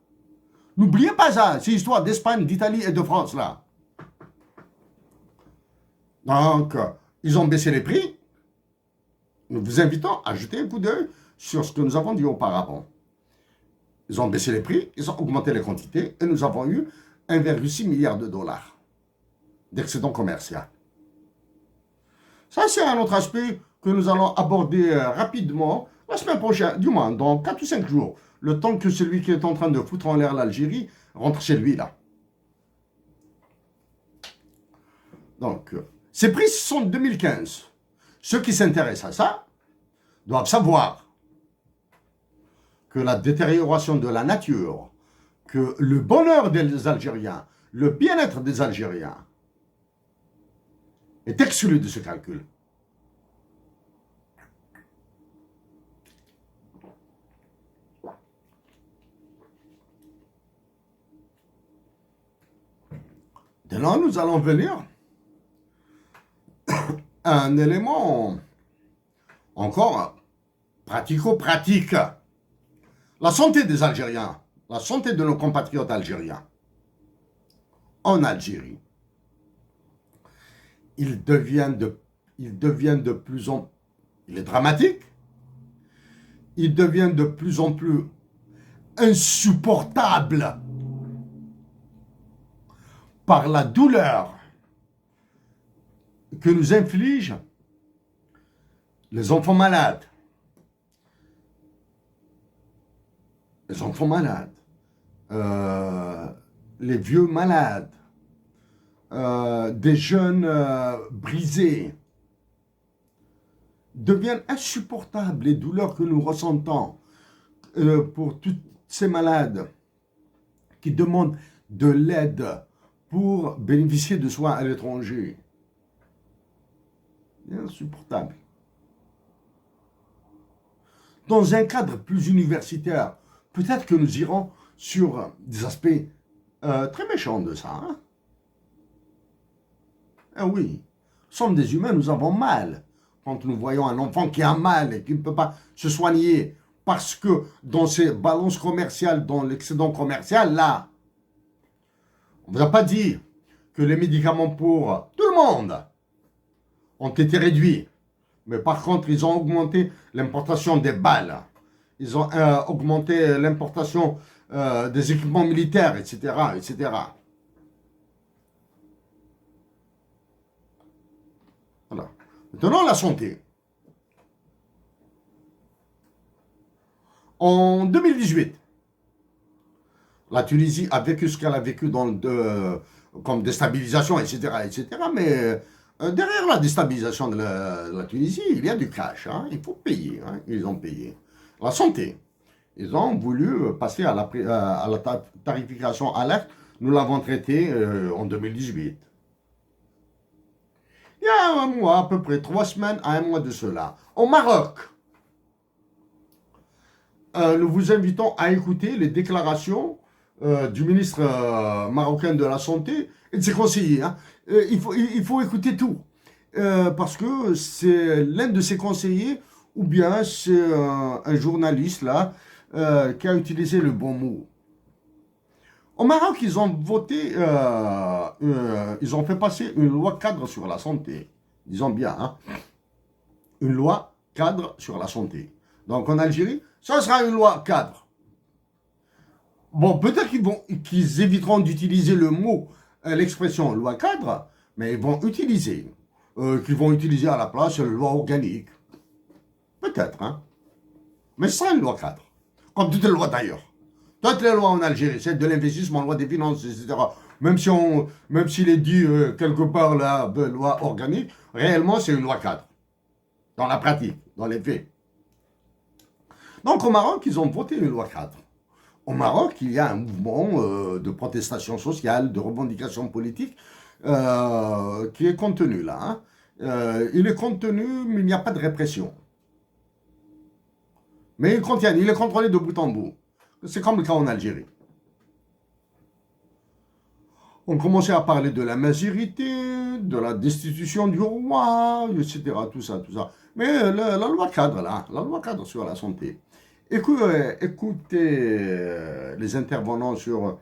N'oubliez pas ça, c'est l'histoire d'Espagne, d'Italie et de France, là. Donc, ils ont baissé les prix. Nous vous invitons à jeter un coup d'œil sur ce que nous avons dit auparavant. Ils ont baissé les prix, ils ont augmenté les quantités et nous avons eu 1,6 milliard de dollars d'excédent commercial. Ça, c'est un autre aspect que nous allons aborder rapidement la semaine prochaine, du moins dans 4 ou 5 jours, le temps que celui qui est en train de foutre en l'air l'Algérie rentre chez lui, là. Donc, ces prix sont de 2015. Ceux qui s'intéressent à ça doivent savoir que la détérioration de la nature, que le bonheur des Algériens, le bien-être des Algériens est exclu de ce calcul. De là, nous allons venir à un élément encore pratico-pratique. La santé des Algériens, la santé de nos compatriotes algériens en Algérie. Il devient de plus en plus, il est dramatique, il devient de plus en plus insupportable par la douleur que nous infligent les enfants malades. Les enfants malades, les vieux malades, des jeunes brisés, deviennent insupportables les douleurs que nous ressentons pour tous ces malades qui demandent de l'aide pour bénéficier de soins à l'étranger. C'est insupportable. Dans un cadre plus universitaire, peut-être que nous irons sur des aspects très méchants de ça. Hein? Ah oui, nous sommes des humains, nous avons mal. Quand nous voyons un enfant qui a mal et qui ne peut pas se soigner parce que dans ces balances commerciales, dans l'excédent commercial, là, on ne vous a pas dit que les médicaments pour tout le monde ont été réduits. Mais par contre, ils ont augmenté l'importation des balles. Ils ont augmenté l'importation des équipements militaires, etc., etc. Voilà. Maintenant, la santé. En 2018, la Tunisie a vécu ce qu'elle a vécu comme déstabilisation, etc., etc., mais derrière la déstabilisation de la Tunisie, il y a du cash. Hein, il faut payer. Hein, ils ont payé. La santé. Ils ont voulu passer à la tarification alerte. Nous l'avons traité en 2018. Il y a un mois, à peu près 3 semaines à un mois de cela, au Maroc. Nous vous invitons à écouter les déclarations du ministre marocain de la Santé et de ses conseillers. Hein. Il faut écouter tout. Parce que c'est l'un de ses conseillers ou bien c'est un journaliste là qui a utilisé le bon mot. Au Maroc, ils ont voté, ils ont fait passer une loi cadre sur la santé. Disons bien, hein. Une loi cadre sur la santé. Donc en Algérie, ça sera une loi cadre. Bon, peut-être qu'ils éviteront d'utiliser le mot, l'expression loi cadre, mais ils vont utiliser, qu'ils vont utiliser à la place la loi organique. Peut-être, hein. Mais ce sera une loi cadre. Comme toutes les lois d'ailleurs. Toutes les lois en Algérie, c'est de l'investissement, loi des finances, etc. Même s'il est dit quelque part là, loi organique, réellement c'est une loi cadre. Dans la pratique, dans les faits. Donc au Maroc, ils ont voté une loi cadre. Au Maroc, il y a un mouvement de protestation sociale, de revendication politique qui est contenu là. Hein. il est contenu, mais il n'y a pas de répression. Mais il est contrôlé de bout en bout. C'est comme le cas en Algérie. On commençait à parler de la majorité, de la destitution du roi, etc. Tout ça, tout ça. Mais la loi cadre, là, la loi cadre sur la santé. Écoutez les intervenants sur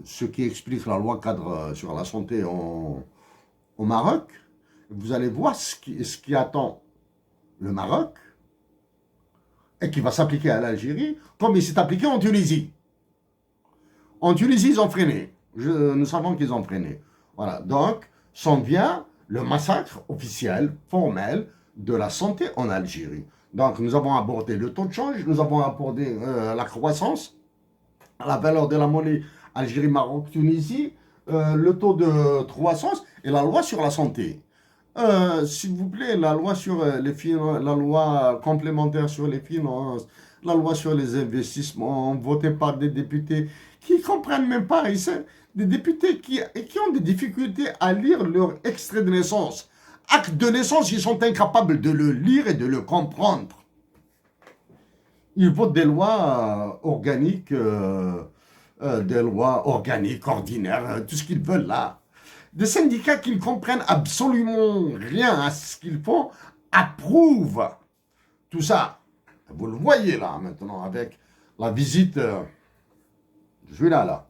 ce qui explique la loi cadre sur la santé au Maroc. Vous allez voir ce qui attend le Maroc et qui va s'appliquer à l'Algérie comme il s'est appliqué en Tunisie. En Tunisie, ils ont freiné. Nous savons qu'ils ont freiné. Voilà. Donc, s'en vient le massacre officiel, formel, de la santé en Algérie. Donc, nous avons abordé le taux de change, nous avons abordé la croissance, la valeur de la monnaie Algérie, Maroc, Tunisie, le taux de croissance et la loi sur la santé. S'il vous plaît, la loi sur les finances, la loi complémentaire sur les finances, la loi sur les investissements votée par des députés qui ne comprennent même pas, des députés qui ont des difficultés à lire leur extrait de naissance. Acte de naissance, ils sont incapables de le lire et de le comprendre. Ils votent des lois organiques, ordinaires, tout ce qu'ils veulent là. Des syndicats qui ne comprennent absolument rien à ce qu'ils font approuvent tout ça. Vous le voyez là maintenant avec la visite. Je suis là.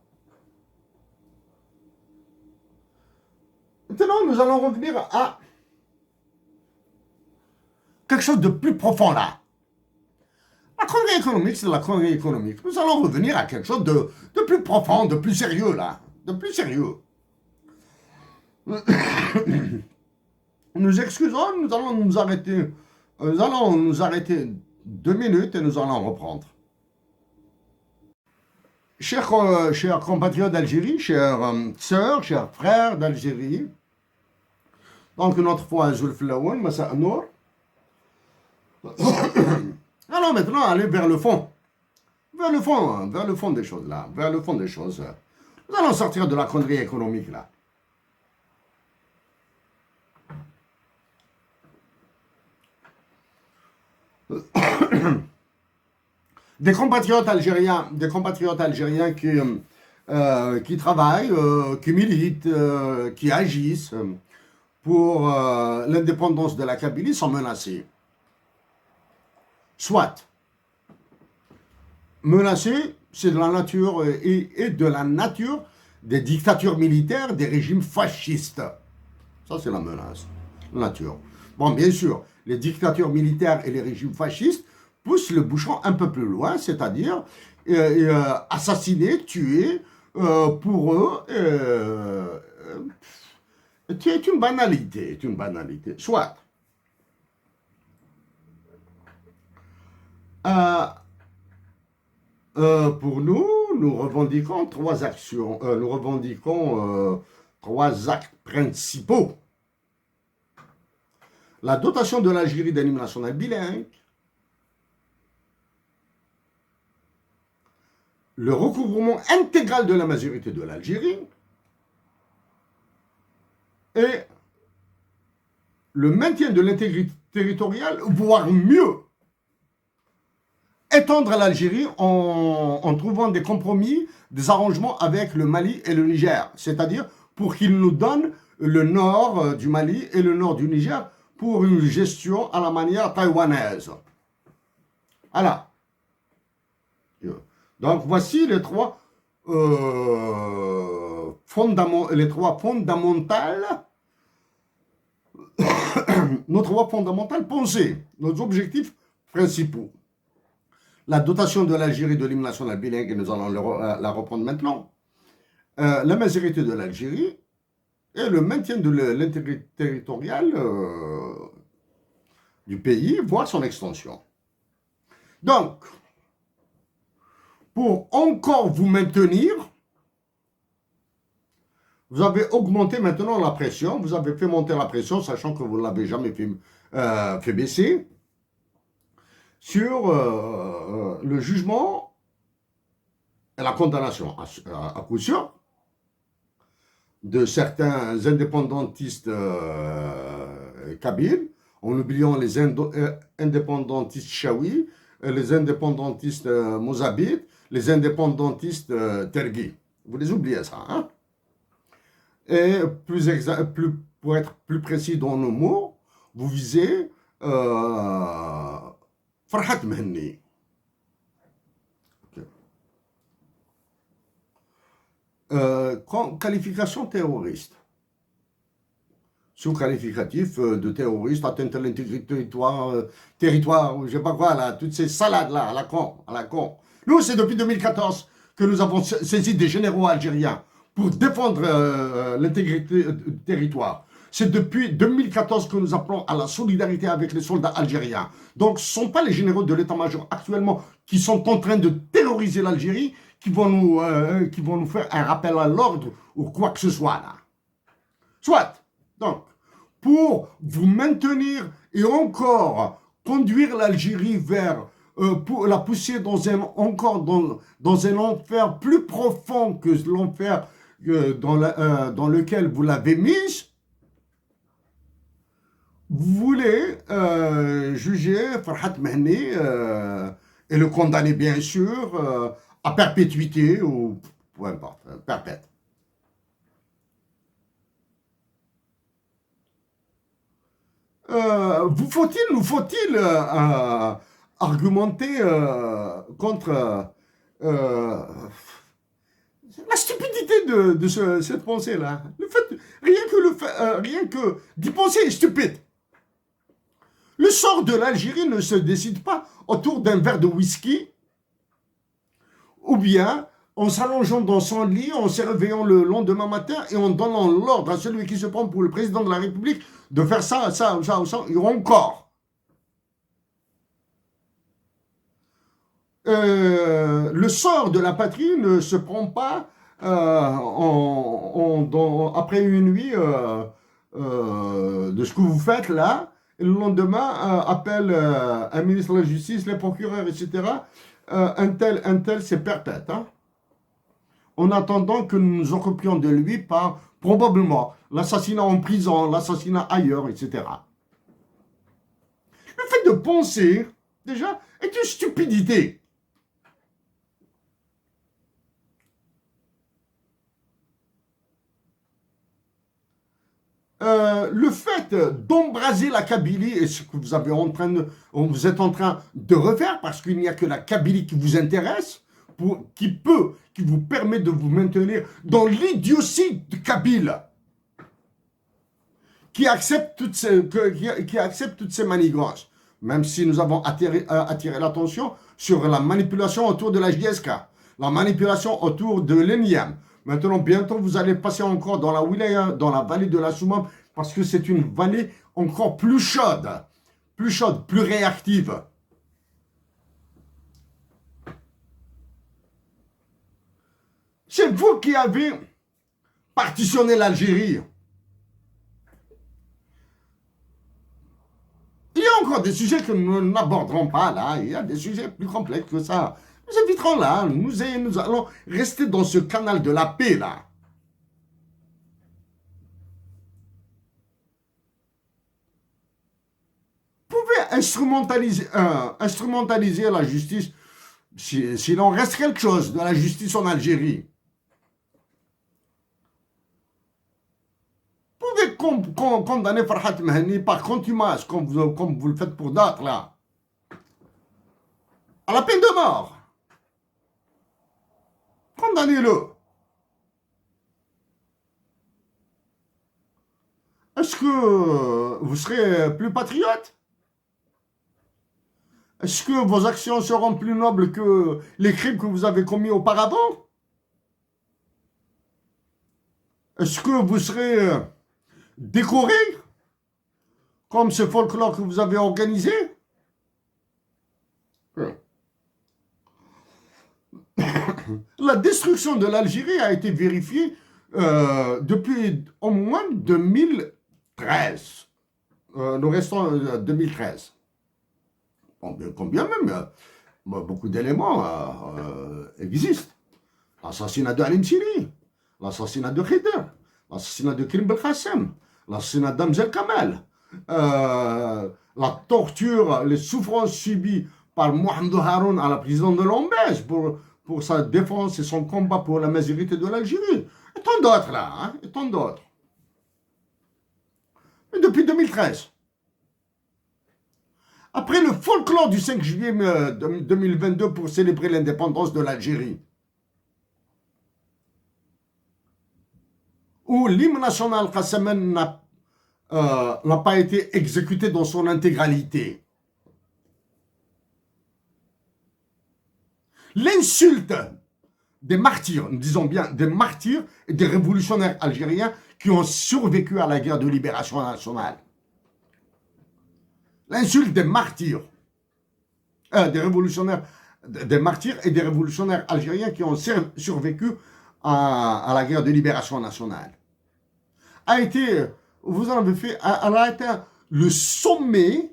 Maintenant, nous allons revenir à quelque chose de plus profond là. La connerie économique, c'est de la connerie économique. Nous allons revenir à quelque chose de plus profond, de plus sérieux là. De plus sérieux. Nous excusons, nous allons nous arrêter. Nous allons nous arrêter 2 minutes et nous allons reprendre. Chers compatriotes d'Algérie, chères sœurs, chers frères d'Algérie, donc une autre fois, Zulf Laouen, Massa Nour. Alors maintenant, aller vers le fond. Vers le fond des choses là. Vers le fond des choses. Nous allons sortir de la connerie économique là. Des compatriotes algériens qui travaillent, qui militent, qui agissent pour l'indépendance de la Kabylie sont menacés. Soit. Menacés, c'est de la nature et de la nature des dictatures militaires, des régimes fascistes. Ça, c'est la menace. La nature. Bon, bien sûr, les dictatures militaires et les régimes fascistes poussent le bouchon un peu plus loin, c'est-à-dire assassiner, tuer, pour eux, c'est une banalité, Soit. Pour nous revendiquons 3 actions, nous revendiquons 3 actes principaux. La dotation de l'Algérie d'un hymne national bilingue, le recouvrement intégral de la majorité de l'Algérie et le maintien de l'intégrité territoriale, voire mieux, étendre l'Algérie en trouvant des compromis, des arrangements avec le Mali et le Niger, c'est-à-dire pour qu'ils nous donnent le nord du Mali et le nord du Niger pour une gestion à la manière taïwanaise. Voilà. Donc voici les 3 fondamentales, nos 3 fondamentales pensées, nos objectifs principaux. La dotation de l'Algérie de l'hymne national bilingue, et nous allons la reprendre maintenant. La majorité de l'Algérie et le maintien de l'intégrité territoriale du pays, voire son extension. Donc, pour encore vous maintenir, vous avez augmenté maintenant la pression, vous avez fait monter la pression, sachant que vous ne l'avez jamais fait baisser, sur le jugement et la condamnation, à coup sûr, de certains indépendantistes kabyles, en oubliant les indépendantistes chaouis, les indépendantistes mozabites, les indépendantistes tergis. Vous les oubliez ça, hein? Et pour être plus précis dans nos mots, vous visez Farhat Mehenni. Qualification terroriste. Sous-qualificatif de terroriste, atteinte à l'intégrité territoire, je sais pas quoi, là, toutes ces salades-là, à la con. Nous, c'est depuis 2014 que nous avons saisi des généraux algériens pour défendre l'intégrité du territoire. C'est depuis 2014 que nous appelons à la solidarité avec les soldats algériens. Donc, ce ne sont pas les généraux de l'état-major actuellement qui sont en train de terroriser l'Algérie qui vont nous faire un rappel à l'ordre ou quoi que ce soit là. Soit. Donc, pour vous maintenir et encore conduire l'Algérie vers, pour la pousser dans un enfer plus profond que l'enfer dans lequel vous l'avez mise, vous voulez juger Farhat Mehenni et le condamner bien sûr à perpétuité ou peu importe, perpète. Nous faut-il argumenter contre la stupidité de cette pensée-là? Rien que d'y penser est stupide. Le sort de l'Algérie ne se décide pas autour d'un verre de whisky ou bien en s'allongeant dans son lit, en se réveillant le lendemain matin et en donnant l'ordre à celui qui se prend pour le président de la République de faire ça, et encore. Le sort de la patrie ne se prend pas après une nuit de ce que vous faites là, et le lendemain appelle un ministre de la Justice, les procureurs, etc. Un tel, c'est perpète. Hein? En attendant que nous nous occupions de lui par probablement l'assassinat en prison, l'assassinat ailleurs, etc. Le fait de penser, déjà, est une stupidité. Le fait d'embraser la Kabylie, et ce que vous êtes en train de refaire, parce qu'il n'y a que la Kabylie qui vous intéresse, qui vous permet de vous maintenir dans l'idiotie de Kabyle, qui accepte toutes ces manigances, même si nous avons attiré l'attention sur la manipulation autour de la JSK, la manipulation autour de l'ENIAM. Maintenant, bientôt, vous allez passer encore dans la wilaya, dans la vallée de la Soumam, parce que c'est une vallée encore plus chaude, plus réactive. C'est vous qui avez partitionné l'Algérie. Il y a encore des sujets que nous n'aborderons pas là. Il y a des sujets plus complexes que ça. Nous éviterons là. Nous allons rester dans ce canal de la paix là. Vous pouvez instrumentaliser la justice s'il en reste quelque chose de la justice en Algérie. Vous pouvez condamner Farhat Mehenni par contumace, comme vous le faites pour d'autres, là. À la peine de mort. Condamnez-le. Est-ce que vous serez plus patriote? Est-ce que vos actions seront plus nobles que les crimes que vous avez commis auparavant? Est-ce que vous serez décoré comme ce folklore que vous avez organisé? La destruction de l'Algérie a été vérifiée depuis au moins 2013. Nous restons 2013. Combien même, beaucoup d'éléments existent. L'assassinat de Alim Siri, l'assassinat de Khidr, l'assassinat de Karim Belkacem, l'assassinat d'Amzel Kamal, la torture, les souffrances subies par Mohamed Haroun à la prison de Lombez pour sa défense et son combat pour la majorité de l'Algérie. Et tant d'autres là, hein, et tant d'autres. Et depuis 2013. Après le folklore du 5 juillet 2022 pour célébrer l'indépendance de l'Algérie, où l'hymne national Qassaman n'a pas été exécuté dans son intégralité. L'insulte des martyrs, nous disons bien des martyrs et des révolutionnaires algériens qui ont survécu à la guerre de libération nationale. L'insulte des martyrs, des révolutionnaires, des martyrs et des révolutionnaires algériens qui ont survécu à la guerre de libération nationale a été, vous en avez fait, elle a atteint le sommet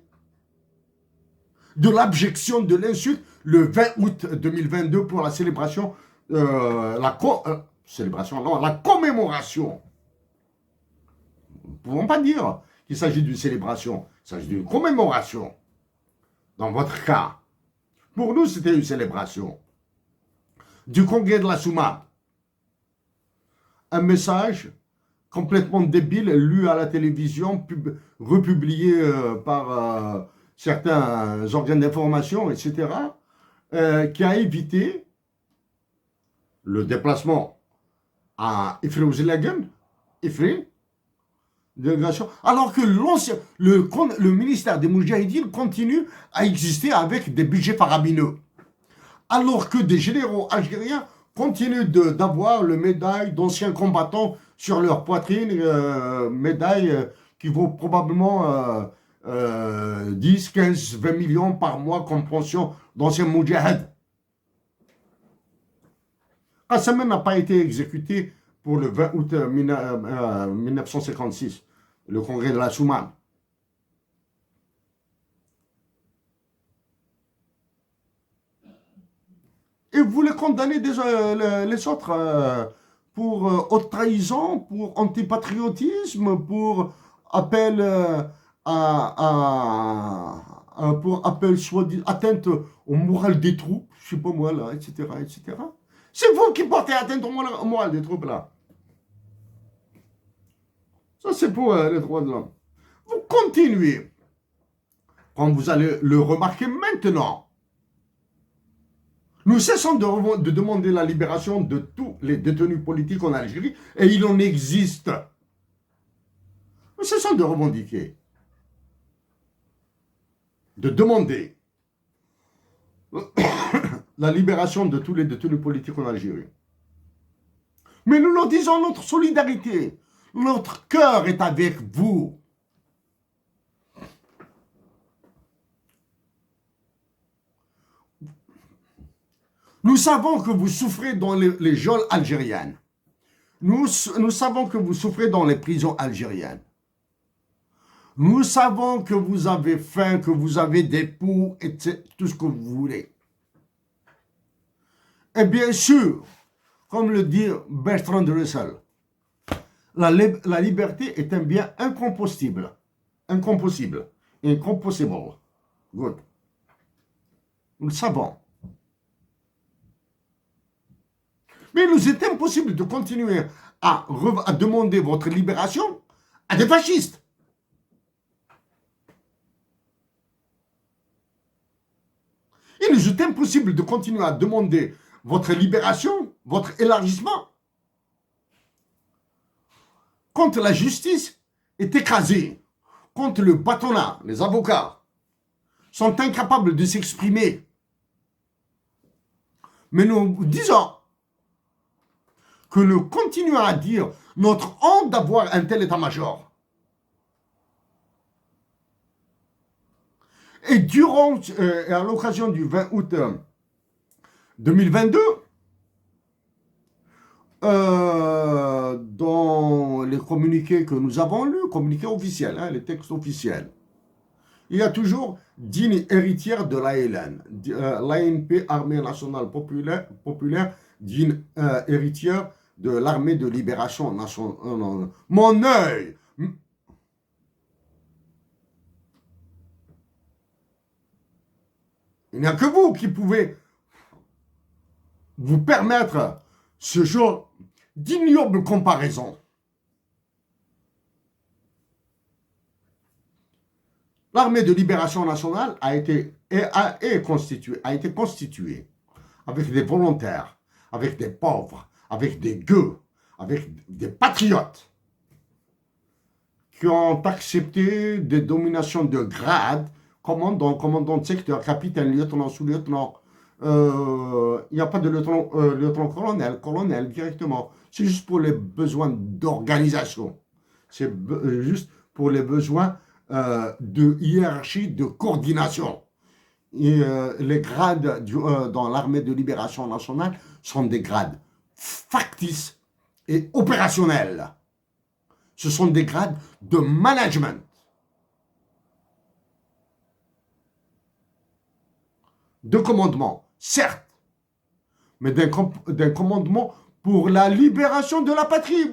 de l'abjection de l'insulte le 20 août 2022 pour la célébration, la commémoration. Nous ne pouvons pas dire qu'il s'agit d'une célébration, il s'agit d'une commémoration. Dans votre cas, pour nous, c'était une célébration. Du congrès de la Souma. Un message complètement débile, lu à la télévision, republié par certains organes d'information, etc., qui a évité le déplacement à Ifri-Ouzelagen, délégation, alors que le ministère des Moudjahidines continue à exister avec des budgets faramineux. Alors que des généraux algériens continuent d'avoir le médaille d'anciens combattants sur leur poitrine, médaille qui vaut probablement 10, 15, 20 millions par mois comme pension d'anciens moudjahid. Qassaman n'a pas été exécuté pour le 20 août 1956, le congrès de la Soumane. Et vous voulez condamner les autres pour haute trahison, pour antipatriotisme, pour appel pour appel soi-disant atteinte au moral des troupes, je sais pas moi là, etc., etc. C'est vous qui portez atteinte au moral des troupes là. Ça c'est pour les droits de l'homme. Vous continuez, comme vous allez le remarquer maintenant. Nous cessons de demander la libération de tous les détenus politiques en Algérie, et il en existe. Nous cessons de revendiquer, de demander la libération de tous les détenus politiques en Algérie. Mais nous leur disons notre solidarité, notre cœur est avec vous. Nous savons que vous souffrez dans les geôles algériennes. Nous savons que vous souffrez dans les prisons algériennes. Nous savons que vous avez faim, que vous avez des poux, et tout ce que vous voulez. Et bien sûr, comme le dit Bertrand Russell, la liberté est un bien incompostible. Incompossible. Incompossible. Good. Nous le savons. Mais il nous est impossible de continuer à demander votre libération à des fascistes. Il nous est impossible de continuer à demander votre libération, votre élargissement, quand la justice est écrasée, quand le patronat, les avocats, sont incapables de s'exprimer. Mais nous disons que nous continuons à dire notre honte d'avoir un tel état-major. Et durant, à l'occasion du 20 août 2022, dans les communiqués que nous avons lus, communiqués officiels, hein, les textes officiels, il y a toujours digne héritière de l'ALN, l'ANP, Armée nationale populaire, digne héritière de l'armée de libération nationale. Mon œil. Il n'y a que vous qui pouvez vous permettre ce genre d'ignoble comparaison. L'armée de libération nationale a été constituée avec des volontaires, avec des pauvres, avec des gueux, avec des patriotes qui ont accepté des dominations de grade, commandant de secteur, capitaine, lieutenant, sous-lieutenant. Il n'y a pas de lieutenant-colonel, colonel directement. C'est juste pour les besoins d'organisation. C'est juste pour les besoins de hiérarchie, de coordination. Et les grades dans l'armée de libération nationale sont des grades factices et opérationnels. Ce sont des grades de management. De commandement, certes, mais d'un commandement pour la libération de la patrie.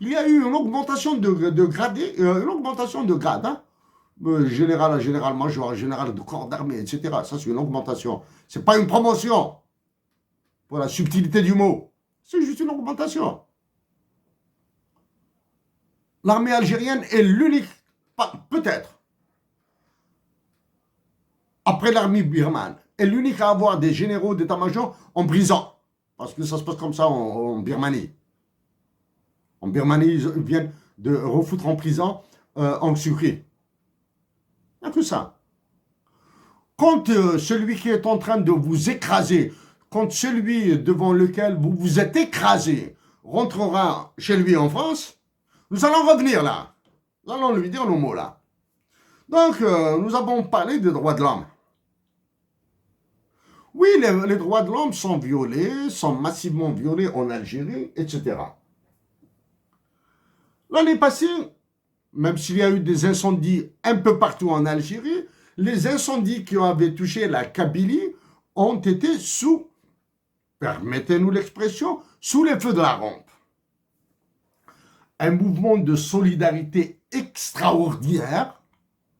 Il y a eu une augmentation de gradés, une augmentation de grade, hein? Général, général-major, général de corps d'armée, etc. Ça, c'est une augmentation. Ce n'est pas une promotion, pour la subtilité du mot. C'est juste une augmentation. L'armée algérienne est l'unique, peut-être, après l'armée birmane, est l'unique à avoir des généraux d'état-major en prison. Parce que ça se passe comme ça en Birmanie. En Birmanie, ils viennent de refoutre en prison en Sucre. Il n'y a que ça. Quand celui qui est en train de vous écraser, quand celui devant lequel vous vous êtes écrasé rentrera chez lui en France, nous allons revenir là. Nous allons lui dire nos mots là. Donc, nous avons parlé des droits de l'homme. Oui, les droits de l'homme sont violés, sont massivement violés en Algérie, etc. L'année passée, même s'il y a eu des incendies un peu partout en Algérie, les incendies qui avaient touché la Kabylie ont été sous, permettez-nous l'expression, sous les feux de la rampe. Un mouvement de solidarité extraordinaire,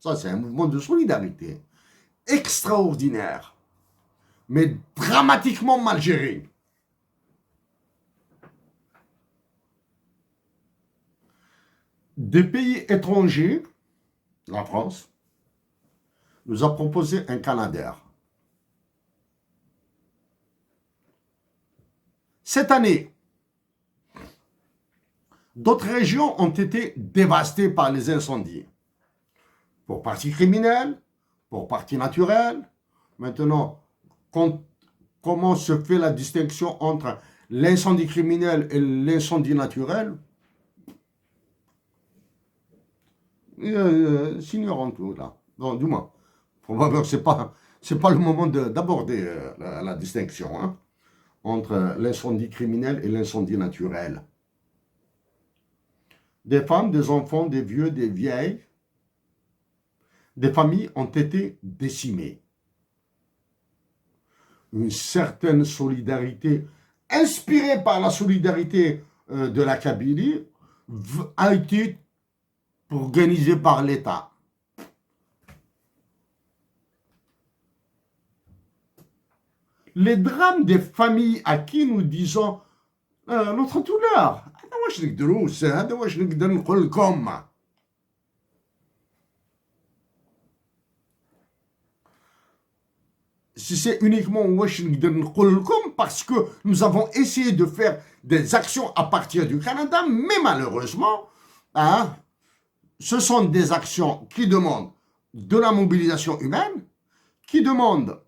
ça c'est un mouvement de solidarité extraordinaire, mais dramatiquement mal géré. Des pays étrangers, la France, nous a proposé un Canadair. Cette année, d'autres régions ont été dévastées par les incendies. Pour partie criminelle, pour partie naturelle. Maintenant, comment se fait la distinction entre l'incendie criminel et l'incendie naturel? S'ignorant tout là. Non, du moins. Probablement que ce n'est pas le moment d'aborder la distinction hein, entre l'incendie criminel et l'incendie naturel. Des femmes, des enfants, des vieux, des vieilles, des familles ont été décimées. Une certaine solidarité, inspirée par la solidarité de la Kabylie, a été organisée par l'État. Les drames des familles à qui nous disons notre douleur, si c'est uniquement parce que nous avons essayé de faire des actions à partir du Canada, mais malheureusement, hein, ce sont des actions qui demandent de la mobilisation humaine, qui demandent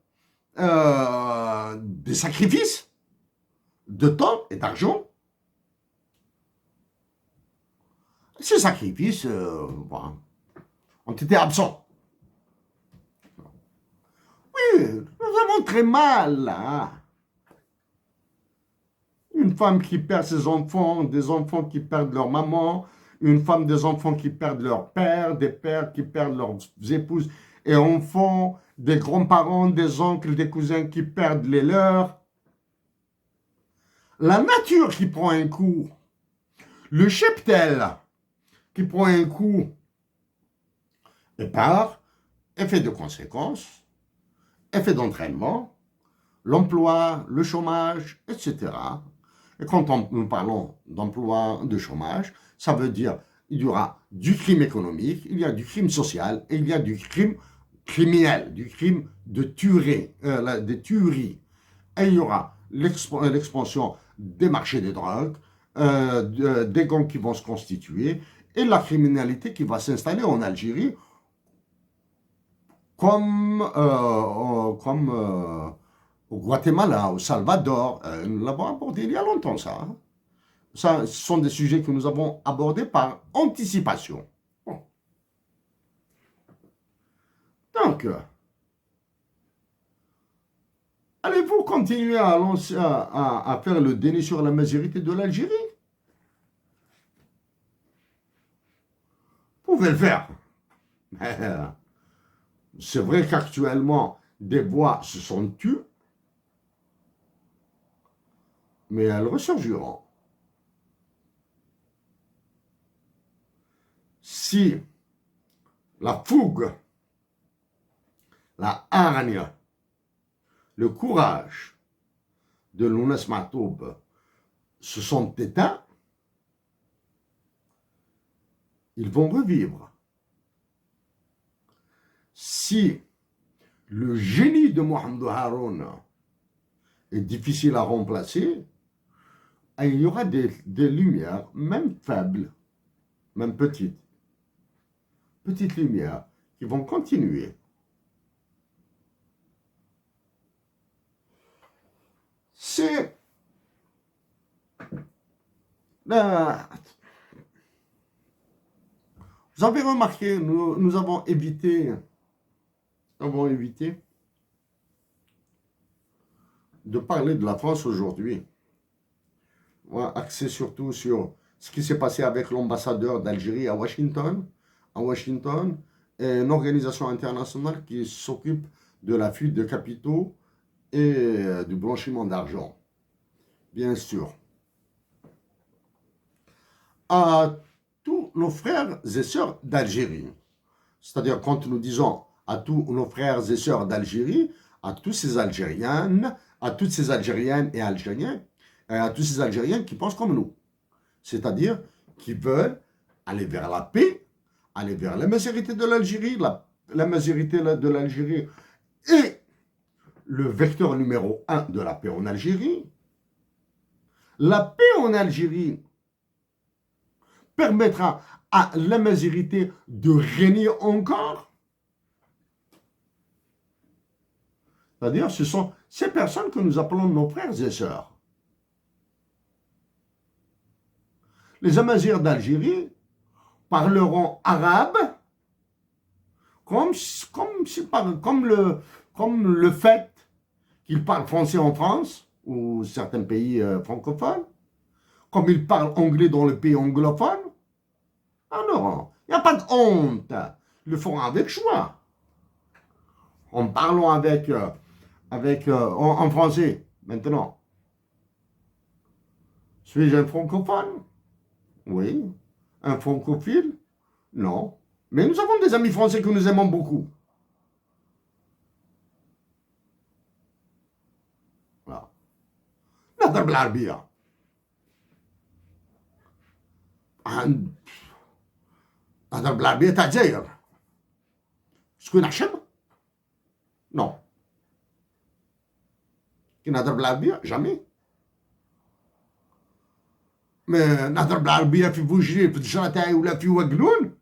des sacrifices de temps et d'argent. Ces sacrifices ont été absents. Oui, nous avons très mal là. Une femme qui perd ses enfants, des enfants qui perdent leur maman, une femme, des enfants qui perdent leur père, des pères qui perdent leurs épouses et enfants, des grands-parents, des oncles, des cousins qui perdent les leurs. la nature qui prend un coup, le cheptel qui prend un coup, et par effet de conséquence, effet d'entraînement, l'emploi, le chômage, etc. Et quand nous parlons d'emploi, de chômage, ça veut dire il y aura du crime économique, il y a du crime social et il y a du crime criminel, du crime de tuerie, des tueries. Et il y aura l'expansion des marchés des drogues, des gangs qui vont se constituer et la criminalité qui va s'installer en Algérie comme au Guatemala, au Salvador. Nous l'avons abordé il y a longtemps, ça. Hein. Ça, ce sont des sujets que nous avons abordés par anticipation. Bon. Donc, allez-vous continuer à faire le déni sur la majorité de l'Algérie? Vous pouvez le faire. Mais c'est vrai qu'actuellement, des voix se sont tues, mais elles ressurgiront. Si la fougue, la hargne, le courage de Lounes Matoub se sont éteints, ils vont revivre. Si le génie de Mohamed Haroun est difficile à remplacer, il y aura des lumières, même faibles, même petites lumières, qui vont continuer. C'est vous avez remarqué, nous avons évité de parler de la France aujourd'hui. Axé surtout sur ce qui s'est passé avec l'ambassadeur d'Algérie à Washington. Une organisation internationale qui s'occupe de la fuite de capitaux et du blanchiment d'argent. Bien sûr. À tous nos frères et sœurs d'Algérie. C'est-à-dire quand nous disons à tous nos frères et sœurs d'Algérie, à tous ces Algériennes, à toutes ces Algériennes et Algériens, et à tous ces Algériens qui pensent comme nous. C'est-à-dire qui veulent aller vers la paix, aller vers la majorité de l'Algérie, la majorité de l'Algérie est le vecteur numéro 1 de la paix en Algérie. La paix en Algérie permettra à la majorité de régner encore. C'est-à-dire, ce sont ces personnes que nous appelons nos frères et sœurs. Les Amazirs d'Algérie parleront arabe comme le fait qu'ils parlent français en France ou certains pays francophones, comme ils parlent anglais dans le pays anglophone. Alors, il n'y a pas de honte. Ils le feront avec choix. En parlant en français, maintenant. Suis-je un francophone? Oui. Un francophile? Non. Mais nous avons des amis français que nous aimons beaucoup. Voilà. نهضر بالعربية. نهضر بالعربية تاع الجزائر. شكون نحشم؟ Non. كي نهضر بالعربية جامي. ما نهضر بالعربية في بوجري في الدجرة تاعي ولا في وقلون.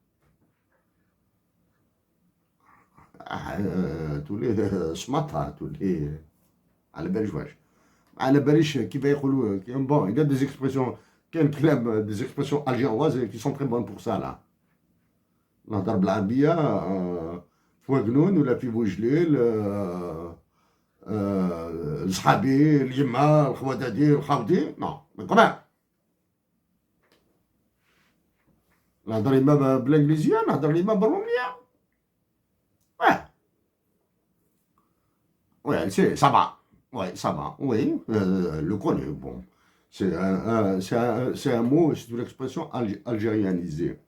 تولي سمطها تولي على باليش واش. على باليش كيف يقولوا بون il y a des expressions كاين كلام des expressions algéroises qui sont très bonnes pour ça là. نهضر بالعربية في وقلون ولا في بوجليل صحابي اليما الخواتاتي الخاوتي نو مي كومام نهضر يما بالانجليزيه نهضر يما بالروميه واه واه سي سافا واه سافا وي لو كوني بون C'est un mot, c'est une expression algérianisée.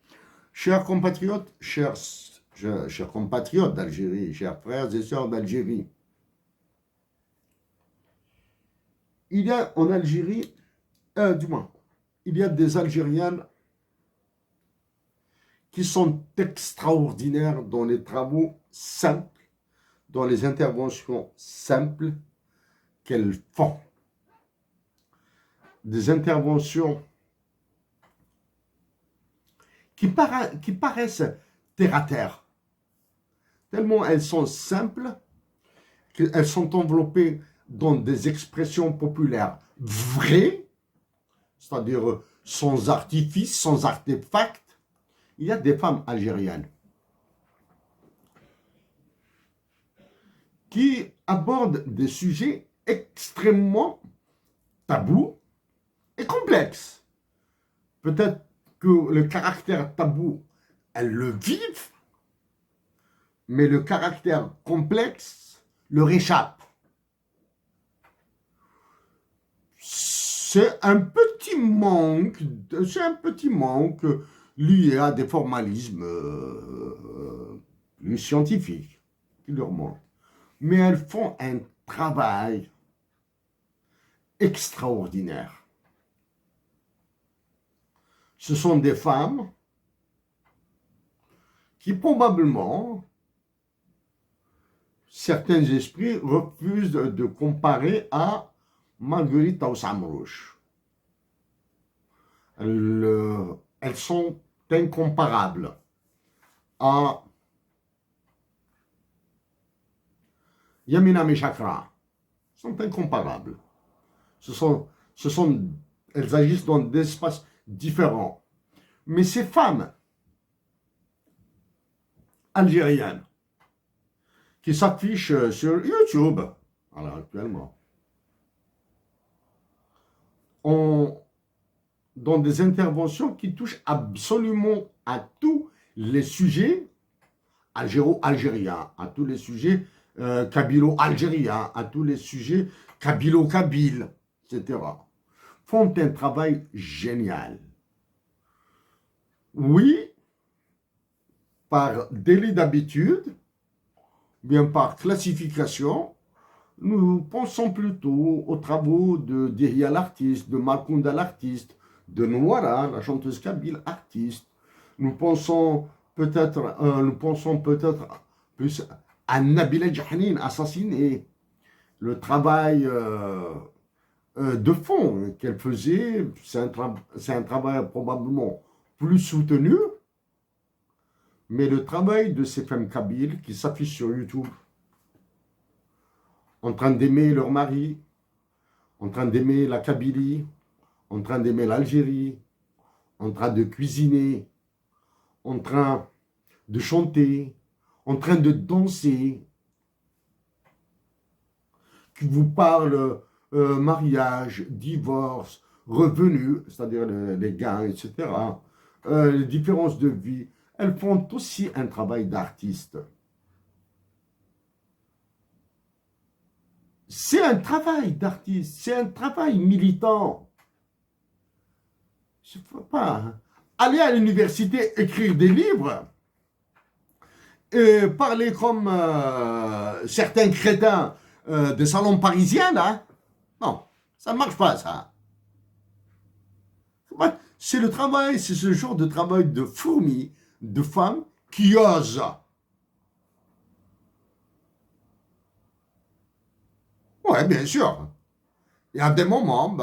Chers compatriotes, chers compatriotes d'Algérie, chers frères et sœurs d'Algérie, il y a en Algérie, du moins, il y a des Algériennes qui sont extraordinaires dans les travaux simples, dans les interventions simples qu'elles font. Des interventions qui paraissent terre à terre, tellement elles sont simples qu'elles sont enveloppées dans des expressions populaires vraies, c'est-à-dire sans artifice, sans artefact. Il y a des femmes algériennes qui abordent des sujets extrêmement tabous et complexes. Peut-être que le caractère tabou, elles le vivent, mais le caractère complexe leur échappe. C'est un petit manque lié à des formalismes plus scientifiques qui leur manquent. Mais elles font un travail extraordinaire. Ce sont des femmes qui probablement, certains esprits refusent de comparer à Marguerite Aousamrouche. Elles sont incomparables à Yamina Mechakra. Sont incomparables. Elles agissent dans des espaces différents. Mais ces femmes algériennes qui s'affichent sur YouTube, alors actuellement, dans des interventions qui touchent absolument à tous les sujets algéro-algériens, à tous les sujets kabylo-algériens, à tous les sujets kabylo-kabyle, etc. Font un travail génial. Oui, par délit d'habitude, bien par classification, nous pensons plutôt aux travaux de Dihya l'artiste, de Makounda l'artiste, de Nouara, la chanteuse kabyle artiste. Nous pensons peut-être plus à Nabila Djahnin, assassiné. Le travail de fond qu'elle faisait, c'est un travail probablement plus soutenu, mais le travail de ces femmes kabyles qui s'affichent sur YouTube, en train d'aimer leur mari, en train d'aimer la Kabylie, en train d'aimer l'Algérie, en train de cuisiner, en train de chanter, en train de danser, qui vous parlent mariage, divorce, revenus, c'est-à-dire les gains, etc., les différences de vie, elles font aussi un travail d'artiste. C'est un travail d'artiste, c'est un travail militant. Je ne peux pas aller à l'université écrire des livres et parler comme certains crétins des salons parisiens, là. Non, ça ne marche pas, ça. C'est le travail, c'est ce genre de travail de fourmis, de femmes qui osent. Oui, bien sûr. Il y a des moments,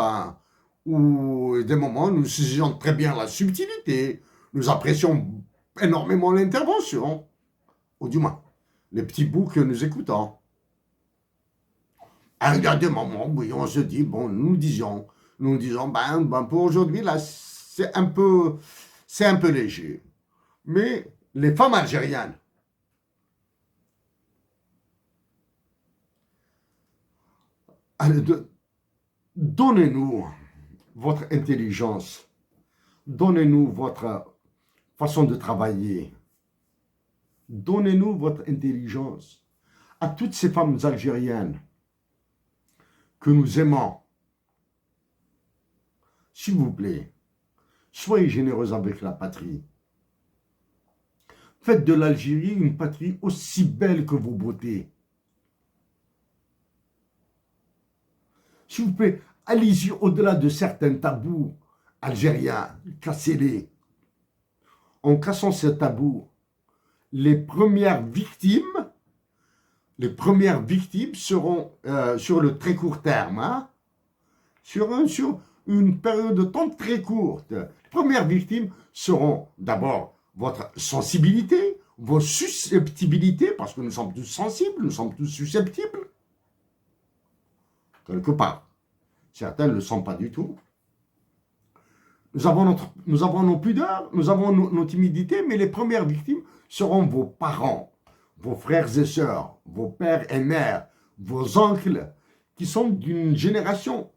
où nous saisissons très bien la subtilité, nous apprécions énormément l'intervention, ou du moins, les petits bouts que nous écoutons. Et il y a des moments où on se dit, bon, nous disons, pour aujourd'hui, là, c'est un peu léger. Mais les femmes algériennes, donnez-nous votre intelligence, donnez-nous votre façon de travailler, donnez-nous votre intelligence à toutes ces femmes algériennes que nous aimons, s'il vous plaît, soyez généreux avec la patrie. Faites de l'Algérie une patrie aussi belle que vos beautés. S'il vous plaît, allez-y au-delà de certains tabous algériens, cassez-les. En cassant ces tabous, les premières victimes seront sur le très court terme, hein, sur une période de temps très courte. Les premières victimes seront d'abord votre sensibilité, vos susceptibilités, parce que nous sommes tous sensibles, nous sommes tous susceptibles. Quelque part. Certains ne le sont pas du tout. Nous avons nos pudeurs, nous avons nos timidités, mais les premières victimes seront vos parents, vos frères et sœurs, vos pères et mères, vos oncles, qui sont d'une génération,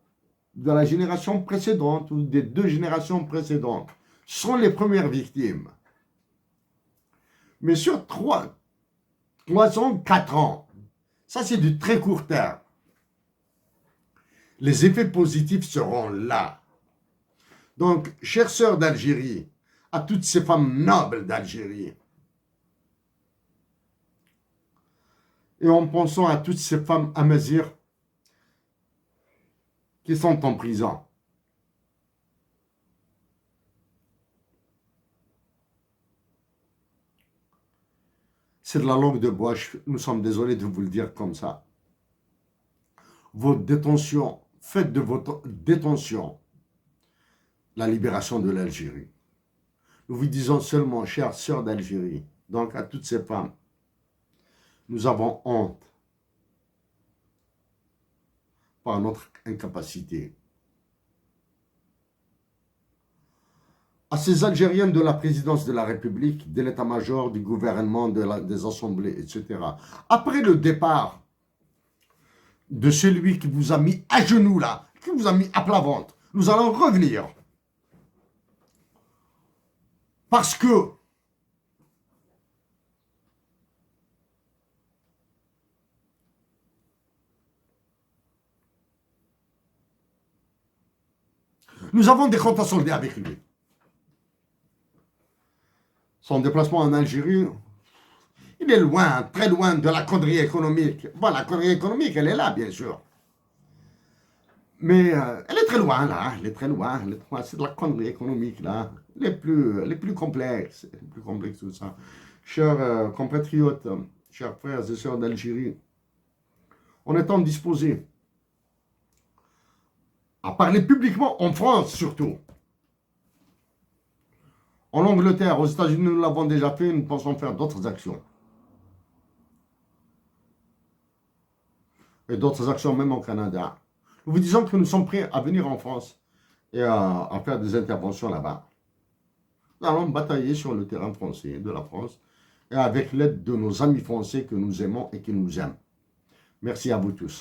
de la génération précédente ou des 2 générations précédentes. Ce sont les premières victimes. Mais sur 3 ans, 4 ans, ça c'est du très court terme. Les effets positifs seront là. Donc, chères sœurs d'Algérie, à toutes ces femmes nobles d'Algérie, et en pensant à toutes ces femmes amazighes qui sont en prison, c'est de la langue de bois, nous sommes désolés de vous le dire comme ça. Votre détention, faites de votre détention la libération de l'Algérie. Nous vous disons seulement, chères sœurs d'Algérie, donc à toutes ces femmes, nous avons honte par notre incapacité. À ces Algériens de la présidence de la République, de l'état-major, du gouvernement, des assemblées, etc. Après le départ de celui qui vous a mis à genoux là, qui vous a mis à plat ventre, nous allons revenir. Parce que nous avons des comptes à solder avec lui. Son déplacement en Algérie, il est loin, très loin de la connerie économique. Bon, la connerie économique, elle est là, bien sûr. Mais elle est très loin, là. Elle est très loin. C'est de la connerie économique, là. Les plus complexes. Les plus complexes, tout ça. Chers compatriotes, chers frères et sœurs d'Algérie, on est disposés à parler publiquement, en France surtout. En Angleterre, aux États-Unis, nous l'avons déjà fait, nous pensons faire d'autres actions. Et d'autres actions même au Canada. Nous vous disons que nous sommes prêts à venir en France et à faire des interventions là-bas. Nous allons batailler sur le terrain français, de la France, et avec l'aide de nos amis français que nous aimons et qui nous aiment. Merci à vous tous.